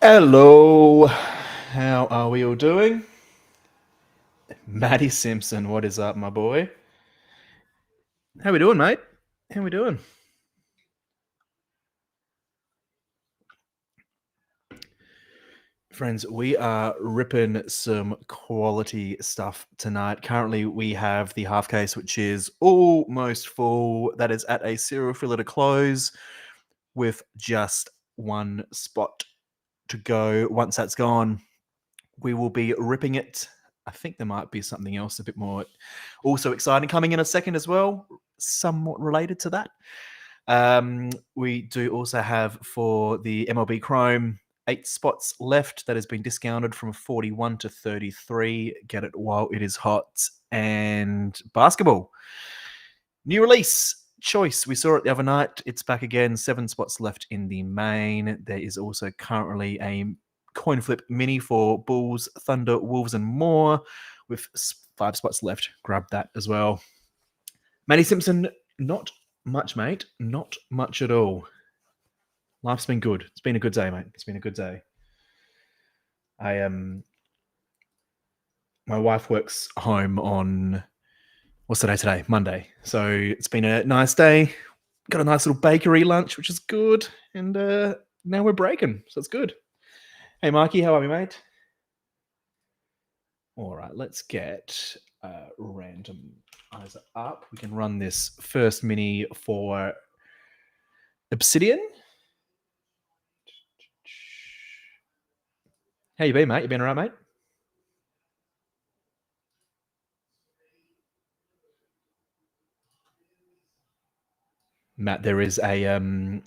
Hello, how are we all doing? Matty Simpson, what is up, my boy? How we doing, mate? How we doing? Friends, we are ripping some quality stuff tonight. Currently, we have the half case, which is almost full. That is at a serial filler to close with just one spot to go. Once that's gone, we will be ripping it. I think there might be something else a bit more also exciting coming in a second as well, somewhat related to that. We do also have for the MLB Chrome 8 spots left that has been discounted from 41 to 33. Get it while it is hot. And basketball. New release. Choice. We saw it the other night. It's back again. 7 spots left in the main. There is also currently a coin flip mini for Bulls, Thunder, Wolves, and more with 5 spots left. Grab that as well. Matty Simpson, not much, mate. Not much at all. Life's been good. It's been a good day, mate. It's been a good day. My wife works home on what's the day today? Monday. So it's been a nice day. Got a nice little bakery lunch, which is good. And now we're breaking, so it's good. Hey, Mikey, how are you, mate? All right, let's get randomizer up. We can run this first mini for Obsidian. How you been, mate? You been all right, mate? Matt, there is a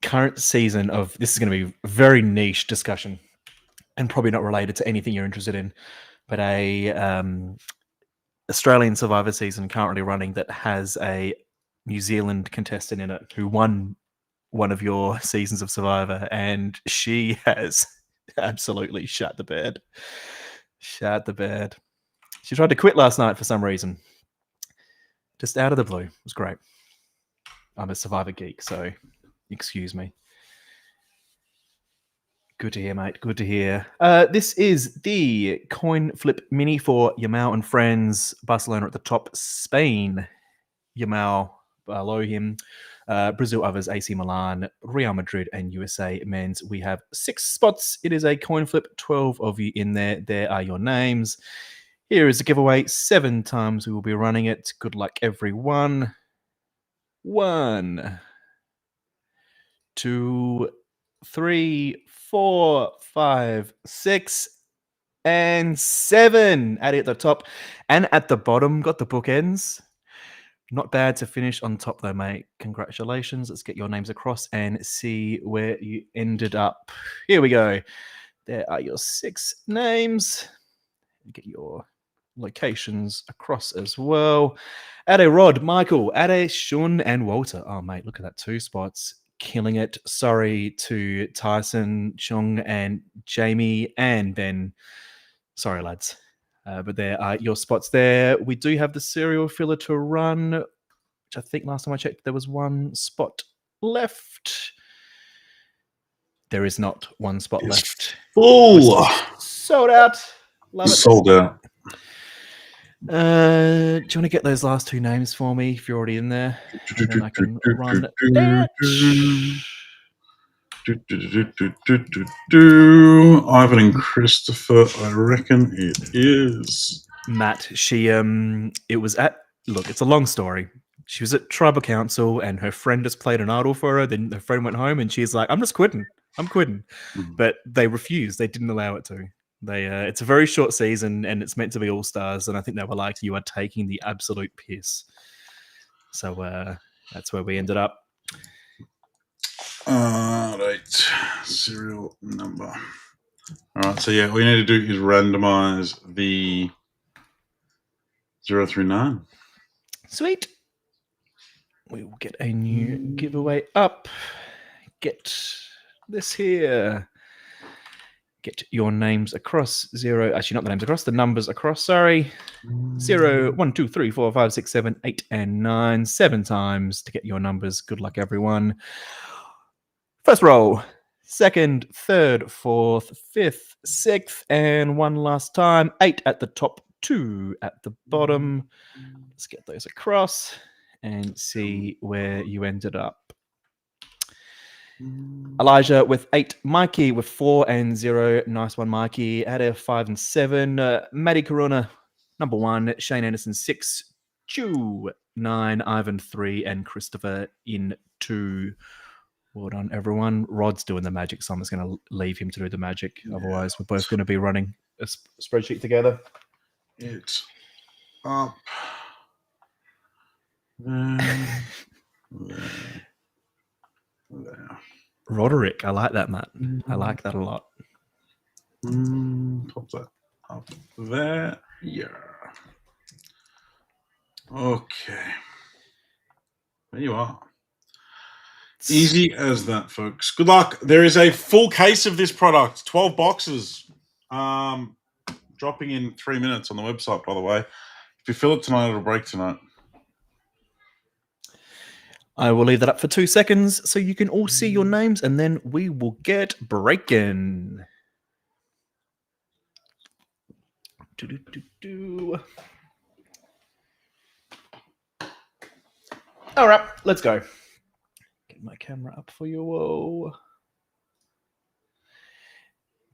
current season of, this is going to be a very niche discussion and probably not related to anything you're interested in, but a Australian Survivor season currently running that has a New Zealand contestant in it who won one of your seasons of Survivor, and she has absolutely shut the bed. Shut the bed. She tried to quit last night for some reason. Just out of the blue. It was great. I'm a Survivor geek, so excuse me. Good to hear, mate. Good to hear. This is the coin flip mini for Yamal and friends. Barcelona at the top, Spain, Yamal below him, Brazil others, AC Milan, Real Madrid, and USA men's. We have 6 spots. It is a coin flip, 12 of you in there. There are your names. Here is a giveaway. 7 times we will be running it. Good luck, everyone. 1, 2, 3, 4, 5, 6, and 7. Add it at the top and at the bottom. Got the bookends. Not bad to finish on top though, mate. Congratulations. Let's get your names across and see where you ended up. Here we go. There are your 6 names. Get your locations across as well. Ade, Rod, Michael, Ade, Shun, and Walter. Oh, mate, look at that. 2 spots. Killing it. Sorry to Tyson, Chung, and Jamie, and Ben. Sorry, lads. But there are your spots there. We do have the serial filler to run, which I think last time I checked, there was 1 spot left. There is not 1 spot left. Full. Sold out. Love it. Sold out. Do you want to get those last 2 names for me if you're already in there? And then I can run that. Ivan and Christopher, I reckon it is. Matt, she it was at, look, it's a long story. She was at tribal council and her friend just played an idol for her. Then her friend went home and she's like, I'm just quitting. I'm quitting. But they refused. They didn't allow it to. They it's a very short season and it's meant to be all stars. And I think they were like, you are taking the absolute piss. So that's where we ended up. Right. Serial number. All right. So yeah, all you need to do is randomize the 0 through 9. Sweet. We will get a new giveaway up. Get this here. Get your names across. 0. Actually, not the names across. The numbers across. Sorry. 0, 1, 2, 3, 4, 5, 6, 7, 8, and 9. 7 times to get your numbers. Good luck, everyone. First roll. second, third, fourth, fifth, sixth, and one last time. 8 at the top, 2 at the bottom. Let's get those across and see where you ended up. Elijah with 8, Mikey with 4 and 0. Nice one, Mikey. Ada 5 and 7. Matty Corona, number 1. Shane Anderson 6. Chew 9. Ivan 3, and Christopher in 2. Well done, everyone. Rod's doing the magic, so I'm just going to leave him to do the magic. Yeah. Otherwise, we're both going to be running a spreadsheet together. It's up. There. Roderick, I like that, Matt. I like that a lot. Pop that up there. Yeah. Okay. There you are. Easy as that, folks. Good luck. There is a full case of this product, 12 boxes. Dropping in 3 minutes on the website, by the way. If you fill it tonight, it'll break tonight. I will leave that up for 2 seconds so you can all see your names, and then we will get breaking. All right, let's go. Get my camera up for you. Whoa.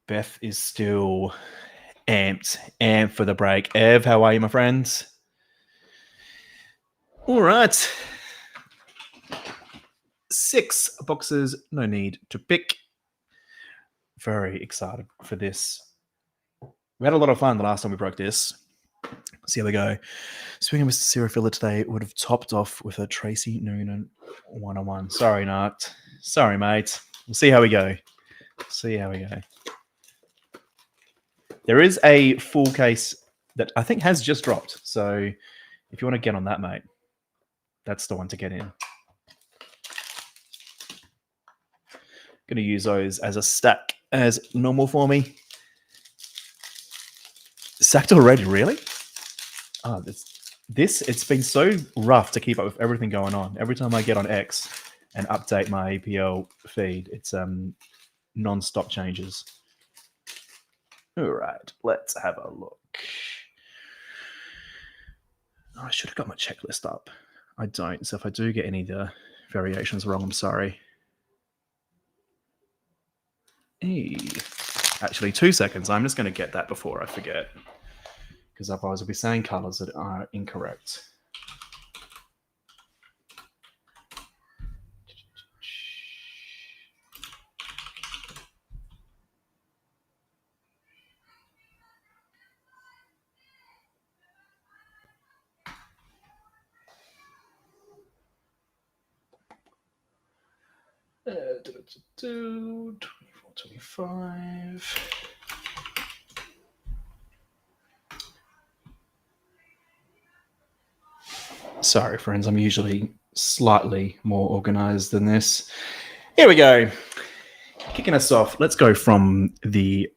Beth is still amped for the break. Ev, how are you, my friends? All right. 6 boxes, no need to pick. Very excited for this. We had a lot of fun the last time we broke this. See how we go. Swinging Mr. Serial Filler today would have topped off with a Tracy Noonan 101. Sorry, Nart. Sorry, mate. We'll see how we go. See how we go. There is a full case that I think has just dropped. So if you want to get on that, mate, that's the one to get in. Going to use those as a stack as normal for me. Sacked already, really? Oh, this, it's been so rough to keep up with everything going on. Every time I get on X and update my APL feed, it's non-stop changes. All right, let's have a look. Oh, I should have got my checklist up. I don't, so if I do get any of the variations wrong, I'm sorry. Hey. Actually, 2 seconds. I'm just going to get that before I forget, because otherwise I'll be saying colors that are incorrect. Uh, 24, 25. Sorry, friends. I'm usually slightly more organized than this. Here we go. Kicking us off. Let's go from the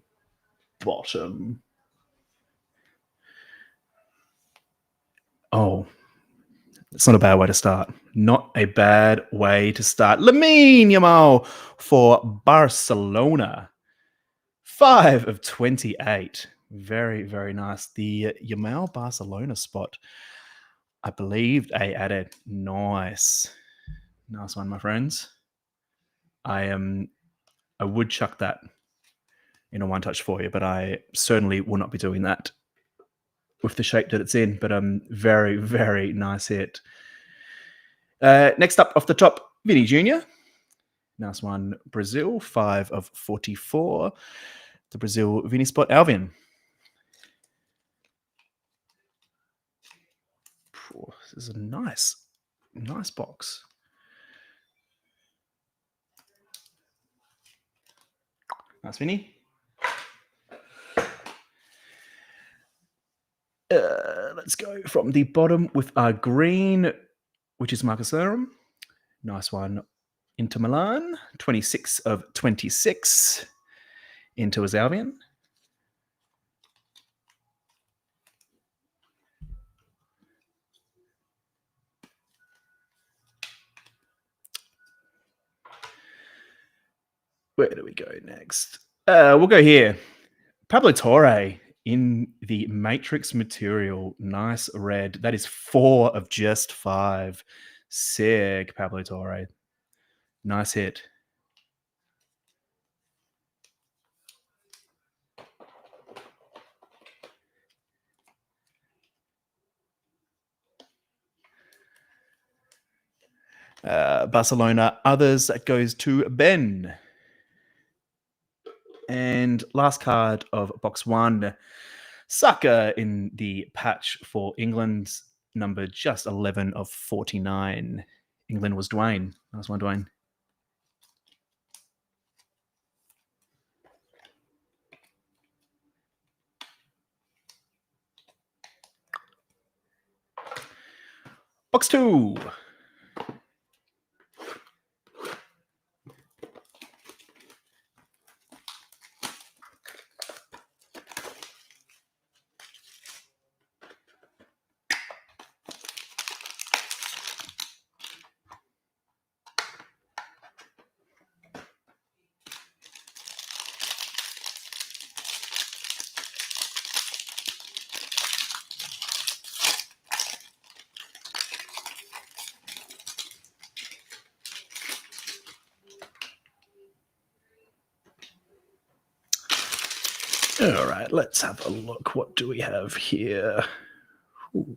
bottom. Oh, it's not a bad way to start. Not a bad way to start. Lamine Yamal for Barcelona. 5 of 28. Very, very nice. The Yamal Barcelona spot, I believe they added. Nice. Nice one, my friends. I would chuck that in a one-touch for you, but I certainly will not be doing that with the shape that it's in. But very, very nice hit. Next up off the top, Vinny Jr. Nice one. Brazil, 5 of 44. The Brazil Vinny spot. Alvin. This is a nice box. Nice, Vinny. Let's go from the bottom with our green, which is Marcus Thuram. Nice one. Inter Milan, 26 of 26. Into his Albion. Where do we go next? We'll go here. Pablo Torre in the Matrix material. Nice red. That is 4 of just 5. Sick, Pablo Torre. Nice hit. Barcelona others, that goes to Ben. And last card of box 1, Soccerrrr in the patch for England, number just 11 of 49. England was Dwayne. Nice one, Dwayne. Box 2. All right, let's have a look. What do we have here? Ooh.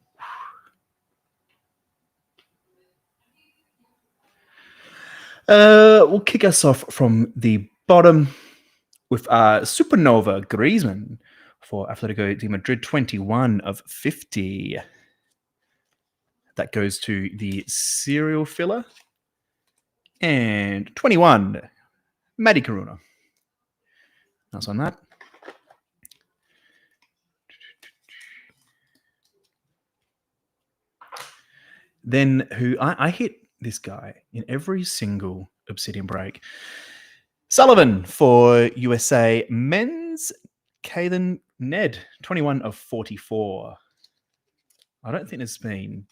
We'll kick us off from the bottom with Supernova Griezmann for Atletico de Madrid, 21 of 50. That goes to the serial filler. And 21, Matty Corona. Nice on that. Then who I hit this guy in every single Obsidian break. Sullivan for USA men's, Kalen Ned, 21 of 44. I don't think there's been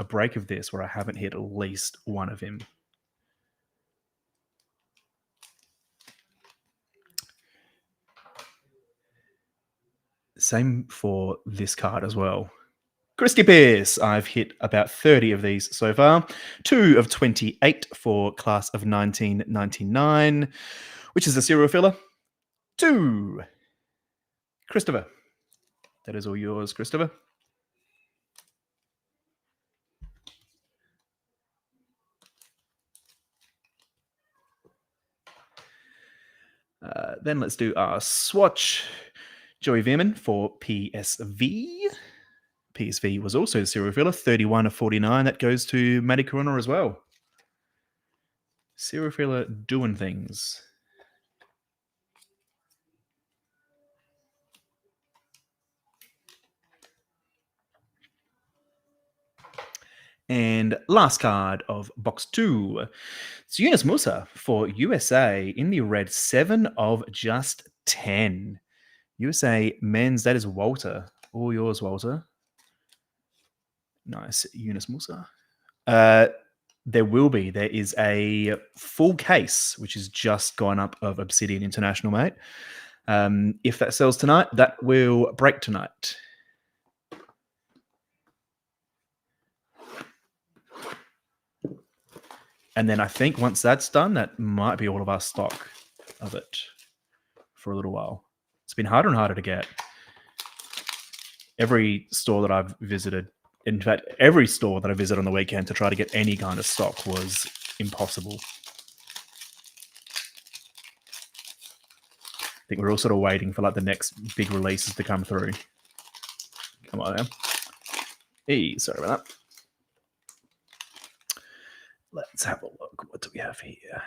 a break of this where I haven't hit at least one of him. Same for this card as well. Christy Pierce, I've hit about 30 of these so far. 2 of 28 for class of 1999, which is a serial filler. 2. Christopher. That is all yours, Christopher. Then let's do our swatch. Joey Veerman for PSV. PSV was also a serial filler, 31 of 49. That goes to Matty Corona as well. Serial filler doing things. And last card of box 2. It's Yunus Musa for USA in the red, 7 of just 10. USA men's, that is Walter. All yours, Walter. Nice, Yunus Musa. There is a full case, which is just gone up of Obsidian International, mate. If that sells tonight, that will break tonight. And then I think once that's done, that might be all of our stock of it for a little while. It's been harder and harder to get. Every store that I've visited, in fact, every store that I visit on the weekend to try to get any kind of stock was impossible. I think we're all sort of waiting for like the next big releases to come through. Come on now. Hey, sorry about that. Let's have a look. What do we have here?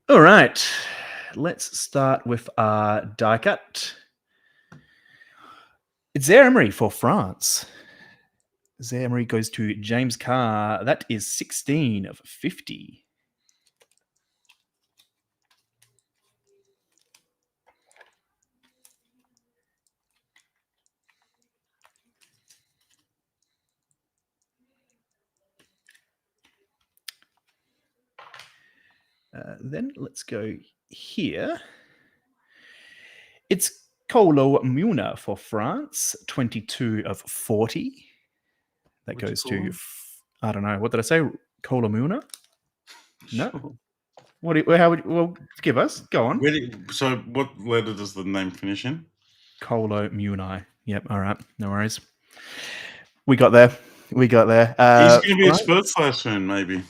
All right. Let's start with our die cut. It's Zaire for France. Zaire goes to James Carr. That is 16 of 50. Then let's go here. It's Colo Muna for France, 22 of 40. That What'd you goes call to, him? I don't know, what did I say? Colo Muna? No. Sure. What? How would? Well, give us. Go on. So, what letter does the name finish in? Colo Muni. Yep. All right. No worries. We got there. He's going to be a Spurs France. player soon, maybe.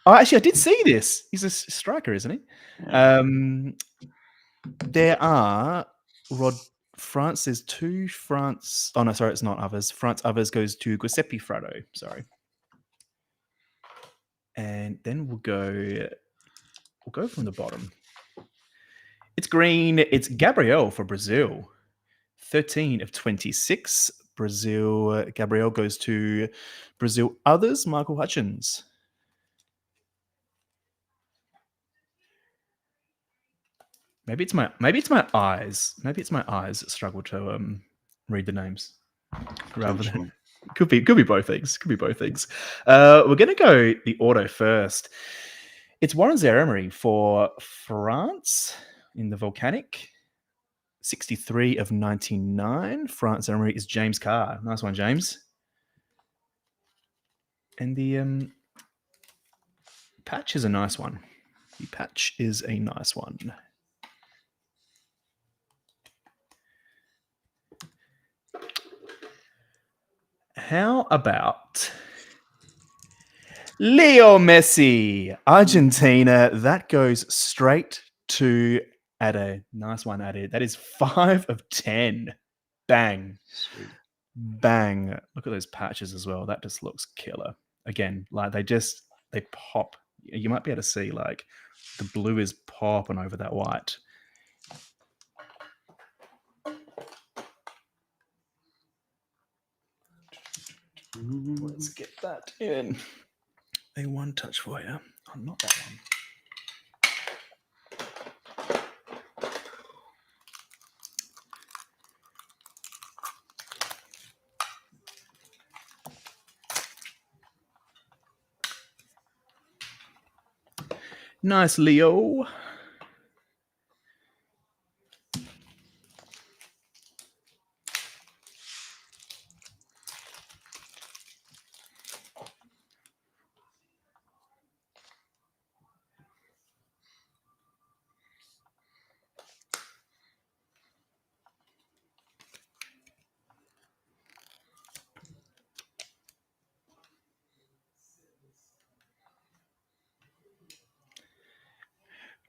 Oh, actually, I did see this. He's a striker, isn't he? Yeah. There are France. There's two France. Oh no, sorry, it's not others. France others goes to Giuseppe Frado. Sorry. And then we'll go from the bottom. It's green. It's Gabriel for Brazil. 13 of 26. Brazil. Gabriel goes to Brazil others. Michael Hutchins. Maybe it's my eyes. Maybe it's my eyes that struggle to read the names. Rather than could be both things. Could be both things. We're gonna go the auto first. It's Warren Zaire-Emery for France in the Volcanic. 63 of 99. France Emery is James Carr. Nice one, James. And the patch is a nice one. The patch is a nice one. How about Leo Messi, Argentina? That goes straight to Ade. Nice one, Ade. That is 5 of 10. Bang. Sweet. Bang. Look at those patches as well. That just looks killer. Again, like they pop. You might be able to see like the blue is popping over that white. Let's get that in. A one touch for you. Oh, not that one. Nice, Leo.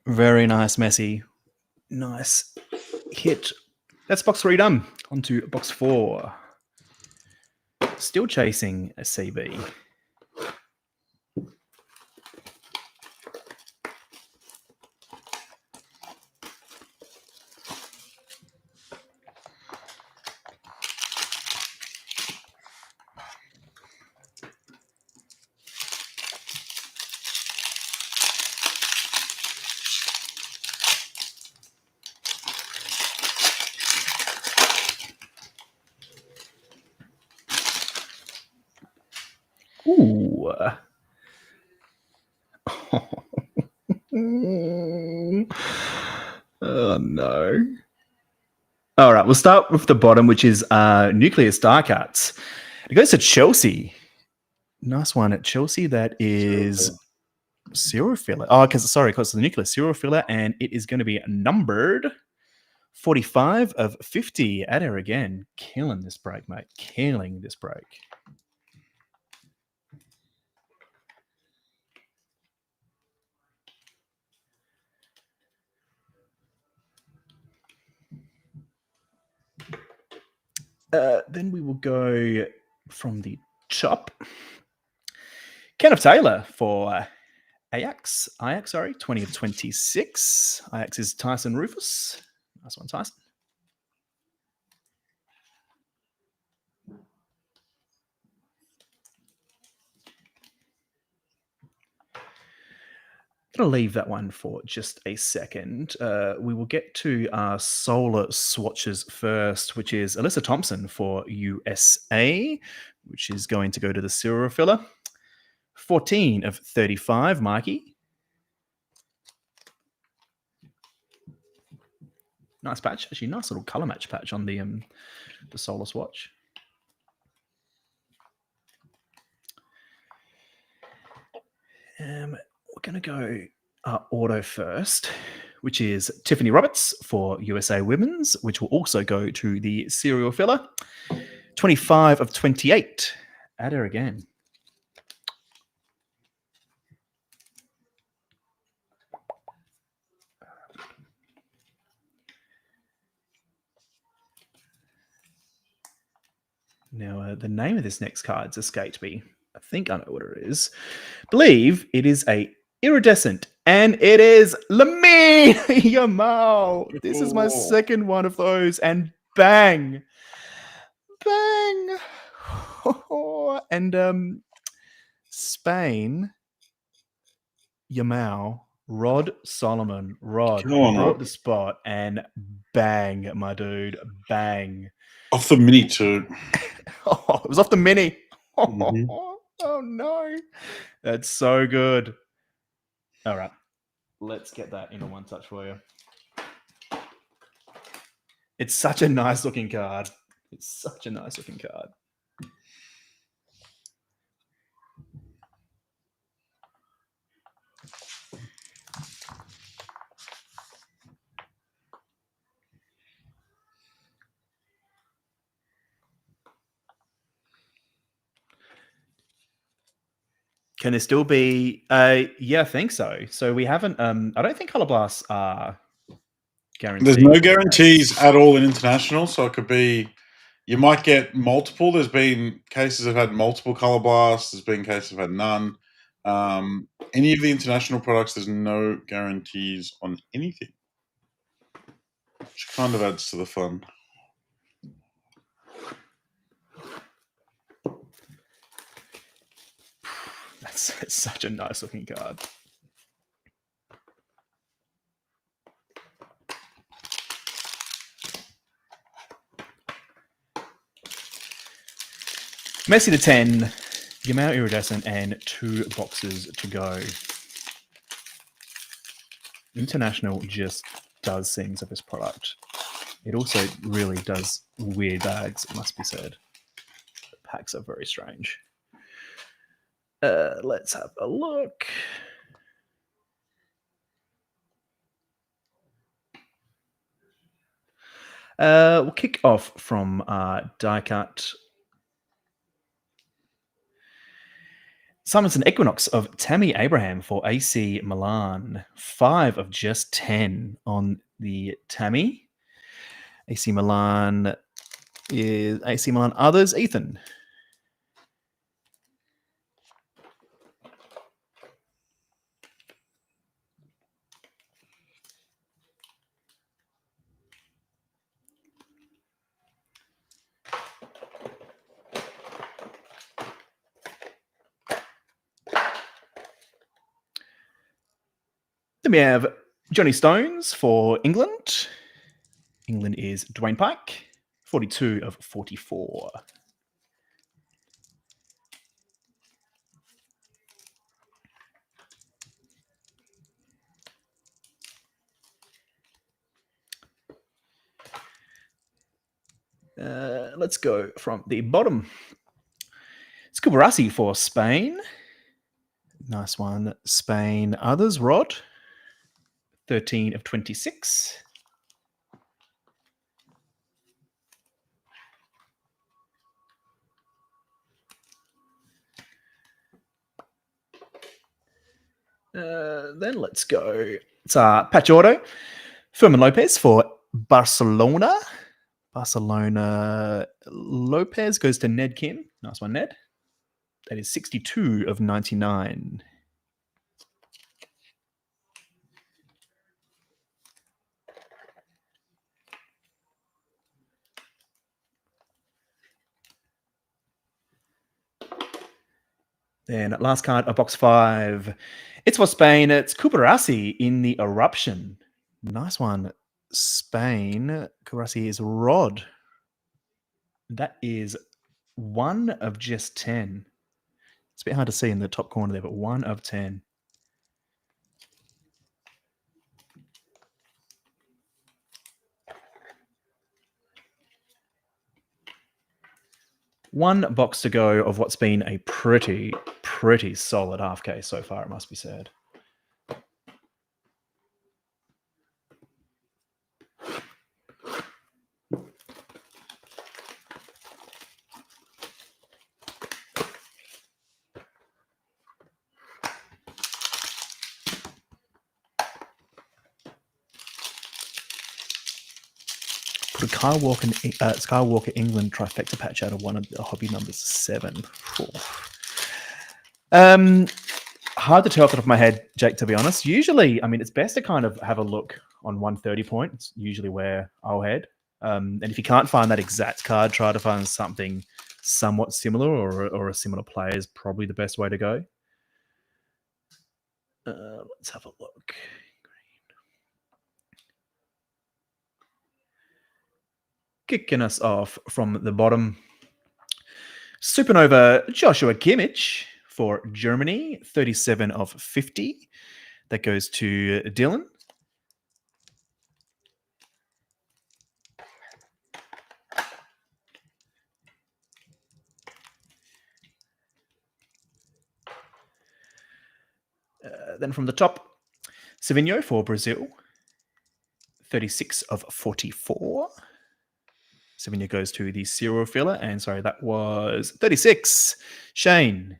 Very nice, Messi. Nice hit. That's box 3 done. On to box 4. Still chasing a CB. Ooh. Oh, no. All right, we'll start with the bottom, which is Nuclear Star Cuts. It goes to Chelsea. Nice one at Chelsea. That is serial filler. Oh, because it's the Nuclear serial filler, and it is going to be numbered 45 of 50. Adair again, killing this break, mate. Killing this break. Then we will go from the top. Kenneth Taylor for Ajax, 20 of 26. Ajax is Tyson Rufus. Nice one, Tyson. Going to leave that one for just a second. We will get to our solar swatches first, which is Alyssa Thompson for USA, which is going to go to the serial filler. 14 of 35, Mikey. Nice patch. Actually, nice little color match patch on the Solus watch. We're going to go auto first, which is Tiffany Roberts for USA Women's, which will also go to the serial filler. 25 of 28. Add her again. Now, the name of this next card's escaped me. I think I know what it is. Believe it is a iridescent, and it is Lamine Yamal. This is my second one of those, and bang, bang, and Spain, Yamal, Rod Solomon, Rod brought the spot, and bang, my dude, bang. Off the mini too. Oh, it was off the mini. Oh no, that's so good. All right, let's get that into one touch for you. It's such a nice looking card. It's such a nice looking card. Can there still be? Yeah, I think so. So we haven't. I don't think color blasts are guaranteed. There's no guarantees at all in international, so it could be. You might get multiple. There's been cases that have had multiple color blasts. There's been cases that have had none. Any of the international products, there's no guarantees on anything, which kind of adds to the fun. That's such a nice looking card. Messi to 10, Yamal iridescent, and 2 boxes to go. International just does things of this product. It also really does weird bags, it must be said. The packs are very strange. Let's have a look. We'll kick off from die cut. Simonson Equinox of Tammy Abraham for AC Milan. 5 of just 10 on the Tammy. AC Milan is AC Milan others. Ethan. Then we have Johnny Stones for England. England is Dwayne Pike, 42 of 44. Let's go from the bottom. It's Kubarasi for Spain. Nice one. Spain others. Rod, 13 of 26. Then let's go. It's Patch Auto. Fermin Lopez for Barcelona. Barcelona. Lopez goes to Ned Kim. Nice one, Ned. That is 62 of 99. Then last card of box 5. It's for Spain. It's Kubarasi in the Eruption. Nice one. Spain. Kubarasi is Rod. That is 1 of just 10. It's a bit hard to see in the top corner there, but 1 of 10. One box to go of what's been a pretty solid half case so far, it must be said. Put a Skywalker England trifecta patch out of one of the hobby numbers 7. Hard to tell off the top of my head, Jake, to be honest. Usually, I mean, it's best to kind of have a look on 130 point. It's usually where I'll head. And if you can't find that exact card, try to find something somewhat similar or a similar player is probably the best way to go. Let's have a look. Kicking us off from the bottom, Supernova Joshua Kimmich for Germany, 37 of 50. That goes to Dylan. Then from the top, Savinho for Brazil, 36 of 44. Savinho goes to the serial filler, and sorry, that was 36. Shane.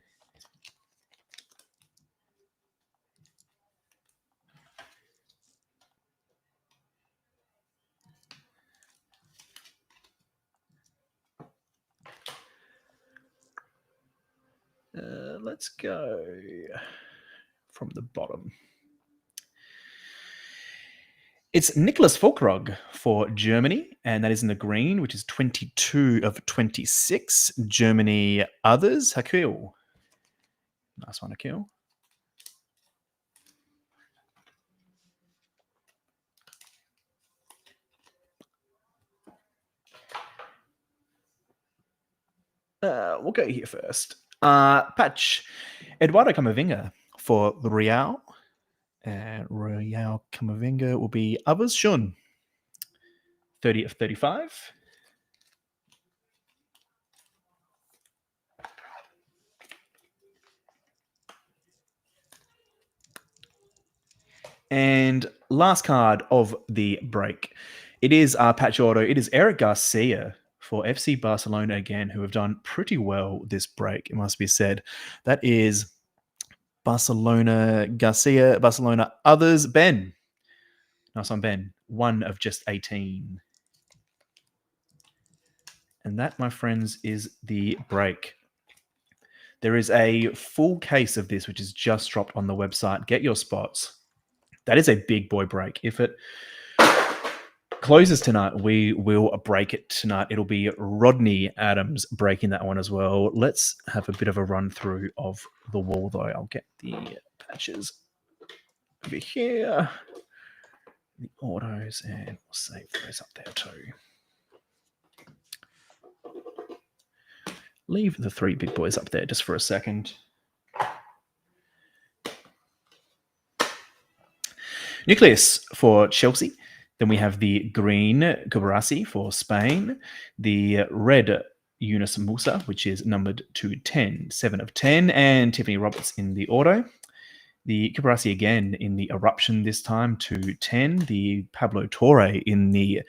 Let's go from the bottom. It's Nicholas Fulkrog for Germany, and that is in the green, which is 22 of 26. Germany others. Hakil. Nice one, Hakil. We'll go here first. Patch Eduardo Camavinga for the Real. And Real Camavinga will be others. Shun. 30 of 35. And last card of the break. It is our patch auto. It is Eric Garcia for FC Barcelona again, who have done pretty well this break, it must be said. That is Barcelona, Garcia, Barcelona, others, Ben. Nice one, Ben. 1 of just 18. And that, my friends, is the break. There is a full case of this, which is just dropped on the website. Get your spots. That is a big boy break. If it closes tonight, we will break it tonight. It'll be Rodney Adams breaking that one as well. Let's have a bit of a run through of the wall, though. I'll get the patches over here, the autos, and we'll save those up there too. Leave the 3 big boys up there just for a second. Nucleus for Chelsea. Then we have the green Kubarasi for Spain. The red Yunus Musa, which is numbered to 10, 7 of 10. And Tiffany Roberts in the auto. The Kubarasi again in the eruption this time to 10. The Pablo Torre in the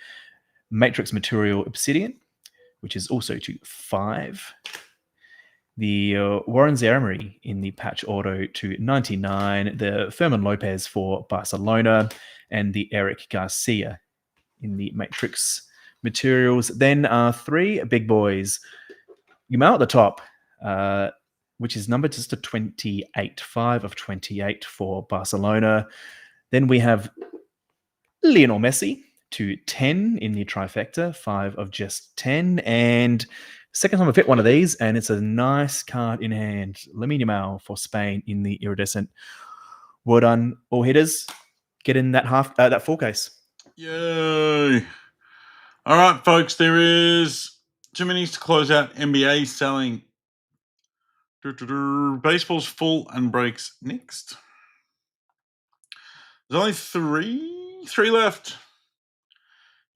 Matrix Material Obsidian, which is also to 5. The Warren Zaramari in the patch auto to 99. The Fermin Lopez for Barcelona. And the Eric Garcia in the Matrix Materials. Then 3 big boys. Yamal at the top, which is numbered just to 28. 5 of 28 for Barcelona. Then we have Lionel Messi to 10 in the trifecta. 5 of just 10. And second time I've hit one of these, and it's a nice card in hand. Lamine Yamal for Spain in the iridescent. Well done, all hitters. Get in that full case. Yay! All right, folks. There is 2 minutes to close out NBA selling. Baseball's full and breaks next. There's only three left.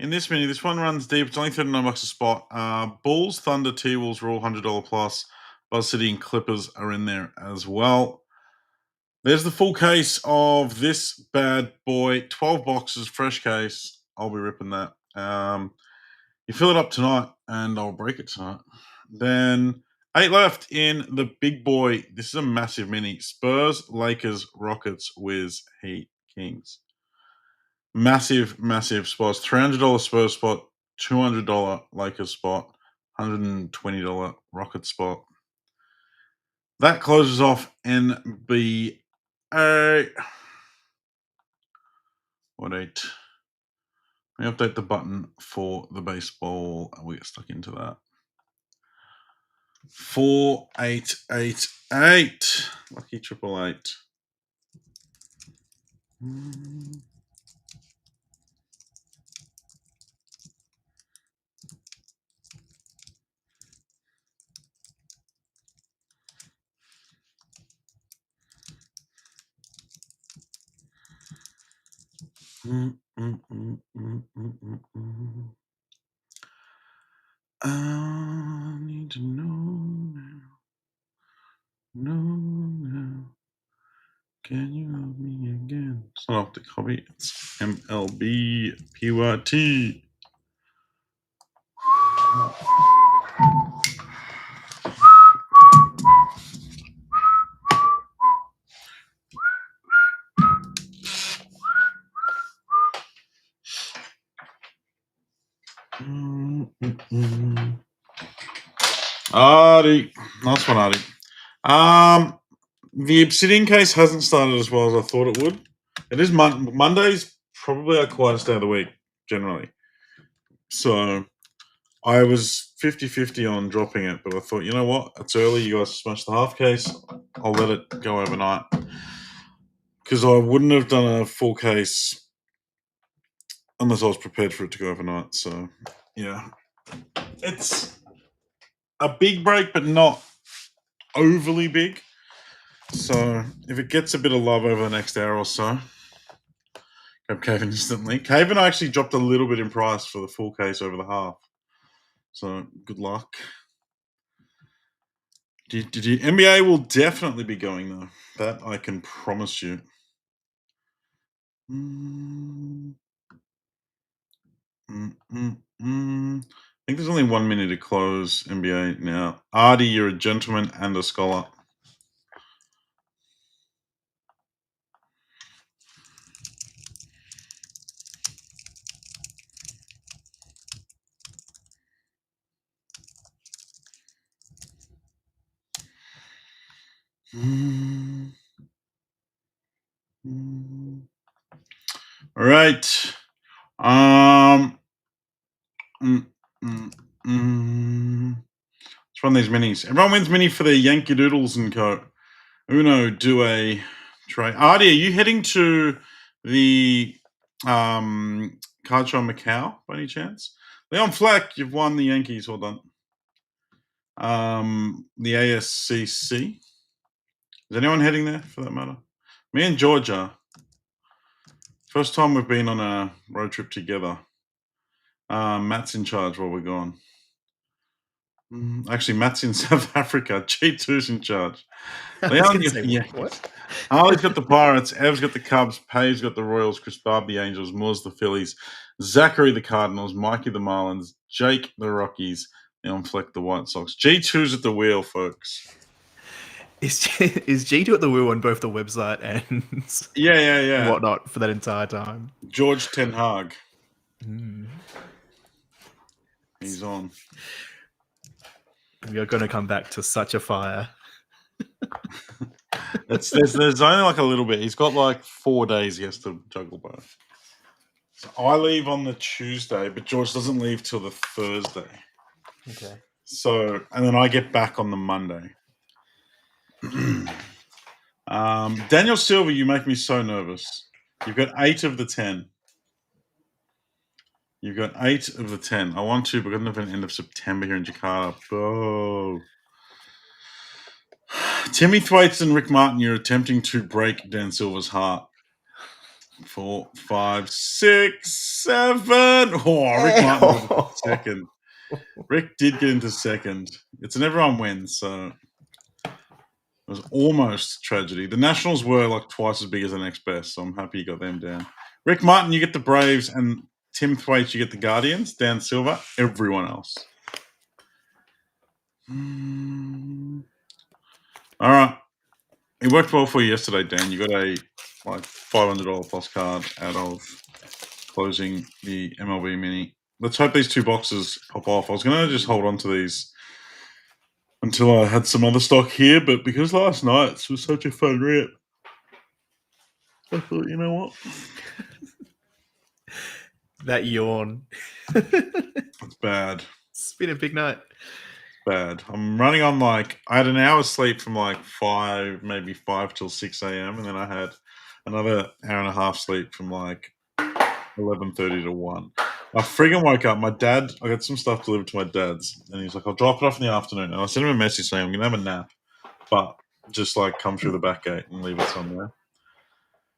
in this mini. This one runs deep. It's only $39 a spot. Bulls, Thunder, T-Wolves are all $100 plus. Buzz City and Clippers are in there as well. There's the full case of this bad boy. 12 boxes, fresh case. I'll be ripping that. You fill it up tonight, and I'll break it tonight. Then 8 left in the big boy. This is a massive mini. Spurs, Lakers, Rockets, Wiz, Heat, Kings. Massive, massive spots. $300 Spurs spot, $200 Lakers spot, $120 Rocket spot. That closes off NBA. What 8? Let me update the button for the baseball. We get stuck into that. 4888. Lucky 888. I need to know now. Now. Can you love me again? It's not Optic Hobby. It's MLB PYT. Artie. Nice one, Artie. The Obsidian case hasn't started as well as I thought it would. It is Mondays, probably our quietest day of the week, generally. So I was 50-50 on dropping it, but I thought, you know what? It's early. You guys smashed the half case. I'll let it go overnight. Because I wouldn't have done a full case unless I was prepared for it to go overnight. So, yeah. It's a big break, but not overly big. So, if it gets a bit of love over the next hour or so, grab Caven instantly. Caven actually dropped a little bit in price for the full case over the half. So, good luck. NBA will definitely be going, though. That I can promise you. I think there's only 1 minute to close NBA now. Artie, you're a gentleman and a scholar. All right. Let's run these minis. Everyone wins mini for the Yankee Doodles and Co. Uno, do a tray. Artie, are you heading to the card show in Macau by any chance? Leon Fleck, you've won the Yankees. Well done. The ASCC. Is anyone heading there for that matter? Me and George are. First time we've been on a road trip together. Matt's in charge while we're gone. Actually, Matt's in South Africa. G2's in charge. Leon, what? Harley's got the Pirates. Ev's got the Cubs. Pay's got the Royals. Chris Barb the Angels. Moore's the Phillies. Zachary the Cardinals. Mikey the Marlins. Jake the Rockies. Leon Fleck the White Sox. G2's at the wheel, folks. Is G2 at the wheel on both the website and yeah whatnot for that entire time? George Ten Hag. He's on. We are going to come back to such a fire. There's only like a little bit. He's got like 4 days he has to juggle both. So I leave on the Tuesday, but George doesn't leave till the Thursday. Okay. So, and then I get back on the Monday. Daniel Silver, you make me so nervous. You've got 8 of the 10. You've got 8 of the 10. I want to, but we're going to have an end of September here in Jakarta. Oh. Timmy Thwaites and Rick Martin, you're attempting to break Dan Silver's heart. 4, 5, 6, 7. Oh, Rick Martin got into second. Rick did get into second. It's an everyone wins, so it was almost tragedy. The Nationals were like twice as big as the next best, so I'm happy you got them down. Rick Martin, you get the Braves, and Tim Thwaite, you get the Guardians. Dan Silver, everyone else. All right. It worked well for you yesterday, Dan. You got a like $500 plus card out of closing the MLB Mini. Let's hope these 2 boxes pop off. I was going to just hold on to these until I had some other stock here, but because last night's was such a fun rip, I thought, you know what? That yawn. It's bad. It's been a big night. Bad. I'm running on I had an hour's sleep from 5, maybe 5 till 6 a.m. And then I had another hour and a half sleep from 11:30 to 1. I friggin' woke up. I got some stuff delivered to my dad's, and he's like, I'll drop it off in the afternoon. And I sent him a message saying, I'm going to have a nap, but just come through the back gate and leave it somewhere.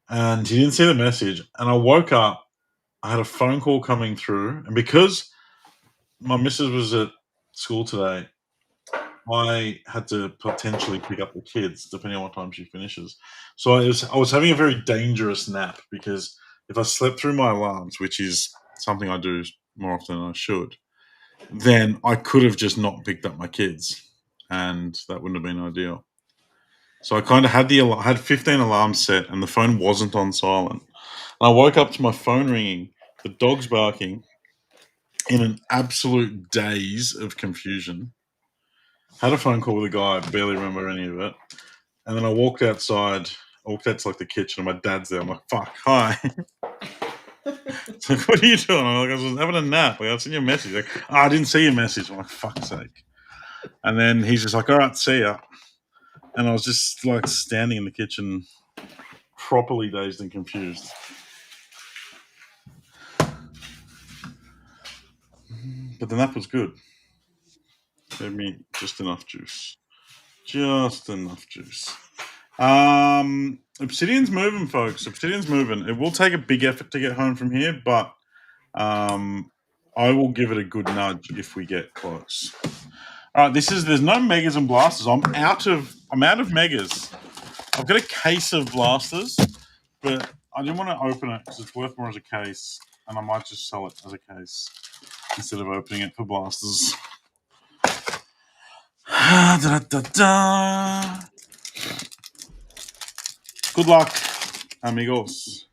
And he didn't see the message. And I woke up, I had a phone call coming through. And because my missus was at school today, I had to potentially pick up the kids depending on what time she finishes. So I was having a very dangerous nap because if I slept through my alarms, which is something I do more often than I should, then I could have just not picked up my kids, and that wouldn't have been ideal. So I kind of had 15 alarms set, and the phone wasn't on silent. And I woke up to my phone ringing, the dogs barking, in an absolute daze of confusion. Had a phone call with a guy, I barely remember any of it. And then I walked outside. I walked out to the kitchen, and my dad's there. I'm like, fuck, hi. It's like, what are you doing? I'm like, I was having a nap. I've seen your message. Like, I didn't see your message. I'm like, fuck's sake. And then he's just like, all right, see ya. And I was just standing in the kitchen, properly dazed and confused. But the nap was good. Gave me just enough juice. Just enough juice. Obsidian's moving, folks. Obsidian's moving. It will take a big effort to get home from here, but I will give it a good nudge if we get close. All right, there's no megas and blasters. I'm out of megas. I've got a case of blasters, but I didn't want to open it because it's worth more as a case, and I might just sell it as a case instead of opening it for blasters. Da, da, da. Good luck, amigos.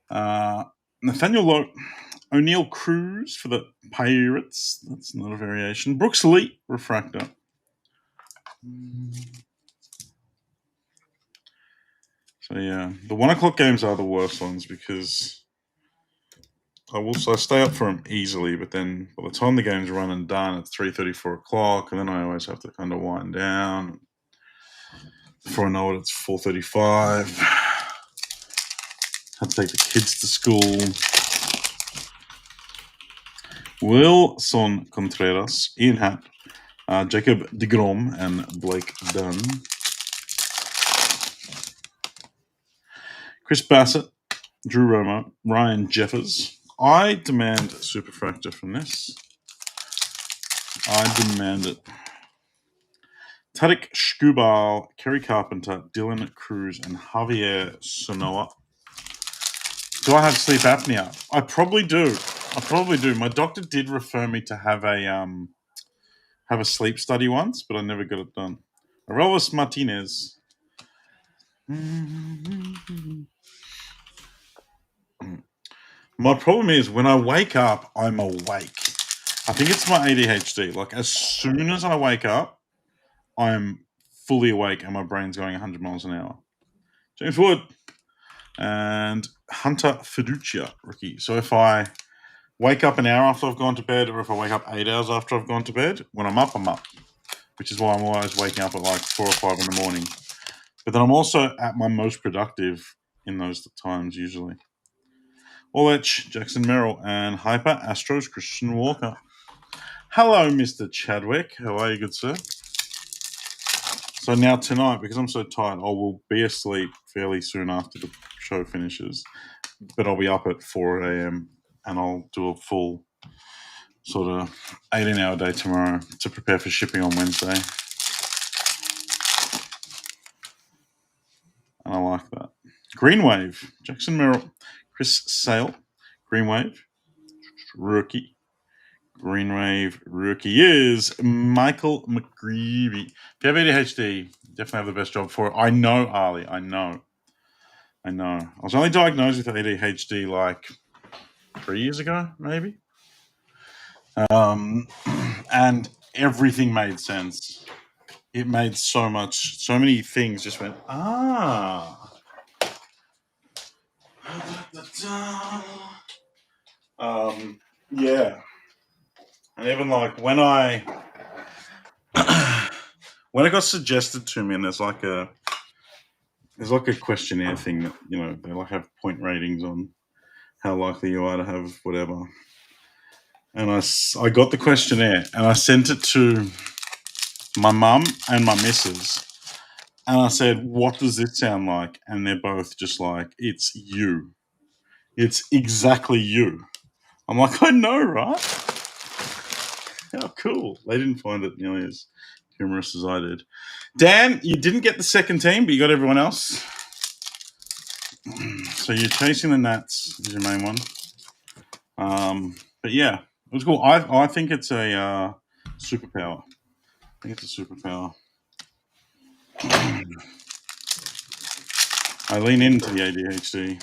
Nathaniel O'Neill Cruz for the Pirates. That's not a variation. Brooks Lee, refractor. So yeah, the 1 o'clock games are the worst ones because I stay up for them easily, but then by the time the game's run and done, it's 3:30, 4 o'clock, and then I always have to kind of wind down. Before I know it, it's 4:35. Had to take the kids to school. Wilson Contreras, Ian Happ, Jacob DeGrom, and Blake Dunn. Chris Bassett, Drew Romo, Ryan Jeffers. I demand Superfractor from this. I demand it. Tariq Skubal, Kerry Carpenter, Dylan Cruz, and Javier Sonoa. Do I have sleep apnea? I probably do. My doctor did refer me to have a sleep study once, but I never got it done. Arelis Martinez. My problem is when I wake up, I'm awake. I think it's my ADHD. As soon as I wake up, I'm fully awake and my brain's going 100 miles an hour. James Wood and Hunter Fiducia, rookie. So if I wake up an hour after I've gone to bed, or if I wake up 8 hours after I've gone to bed, when I'm up, which is why I'm always waking up at 4 or 5 in the morning. But then I'm also at my most productive in those times usually. Orlech, Jackson Merrill, and Hyper Astros Christian Walker. Hello, Mr. Chadwick. How are you, good sir? So now tonight, because I'm so tired, I will be asleep fairly soon after the show show finishes. But I'll be up at 4 a.m. and I'll do a full sort of 18-hour day tomorrow to prepare for shipping on Wednesday. And I like that. Green Wave, Jackson Merrill, Chris Sale, Green Wave, rookie. Green Wave rookie is Michael McGreevy. If you have ADHD, definitely have the best job for it. I know, Ali. I know. I was only diagnosed with ADHD like 3 years ago, maybe. And everything made sense. It made so many things just went, yeah. And even like when I got suggested to me, and there's like a questionnaire thing that, they like have point ratings on how likely you are to have whatever. And I got the questionnaire and I sent it to my mum and my missus. And I said, what does this sound like? And they're both just like, it's you. It's exactly you. I'm like, I know, right? How cool. They didn't find it nearly as humorous as I did. Dan, you didn't get the second team, but you got everyone else. So you're chasing the Nats is your main one. But yeah, it was cool. I think it's a superpower. I think it's a superpower. I lean into the ADHD.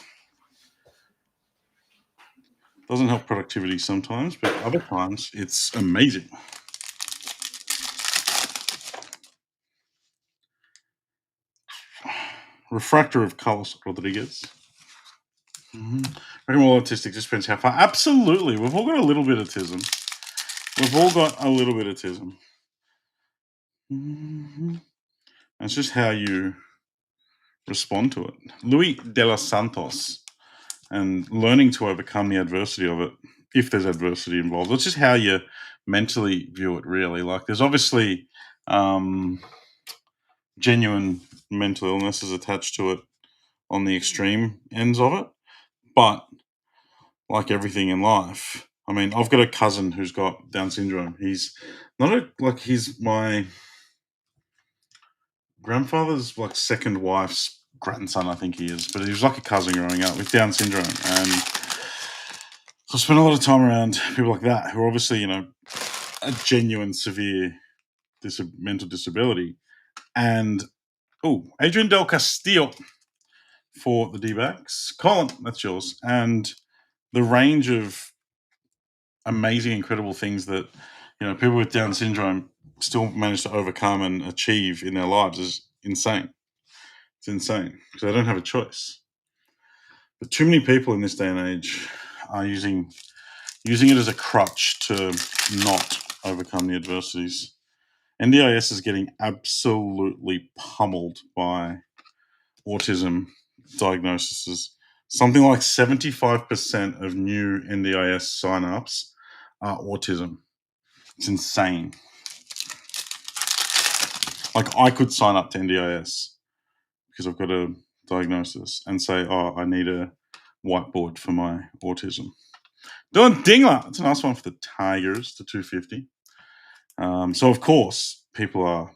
Doesn't help productivity sometimes, but other times it's amazing. Refractor of Carlos Rodriguez. Mm-hmm. Reckon all autistic just depends how far. Absolutely. We've all got a little bit of autism. Mm-hmm. It's just how you respond to it. Luis de los Santos. And learning to overcome the adversity of it, if there's adversity involved. It's just how you mentally view it, really. Like, there's obviously genuine mental illnesses attached to it on the extreme ends of it. But like everything in life, I mean, I've got a cousin who's got Down syndrome. He's he's my grandfather's like second wife's grandson, I think he is. But he was like a cousin growing up with Down syndrome. And I spent a lot of time around people like that who are obviously, a genuine severe mental disability. And, Adrian Del Castillo for the D-backs. Colin, that's yours. And the range of amazing, incredible things that, people with Down syndrome still manage to overcome and achieve in their lives is insane. It's insane because they don't have a choice. But too many people in this day and age are using it as a crutch to not overcome the adversities. NDIS is getting absolutely pummeled by autism diagnoses. Something like 75% of new NDIS signups are autism. It's insane. Like, I could sign up to NDIS because I've got a diagnosis and say, I need a whiteboard for my autism. Dylan Dingler, it's a nice one for the Tigers to 250. So, of course, people are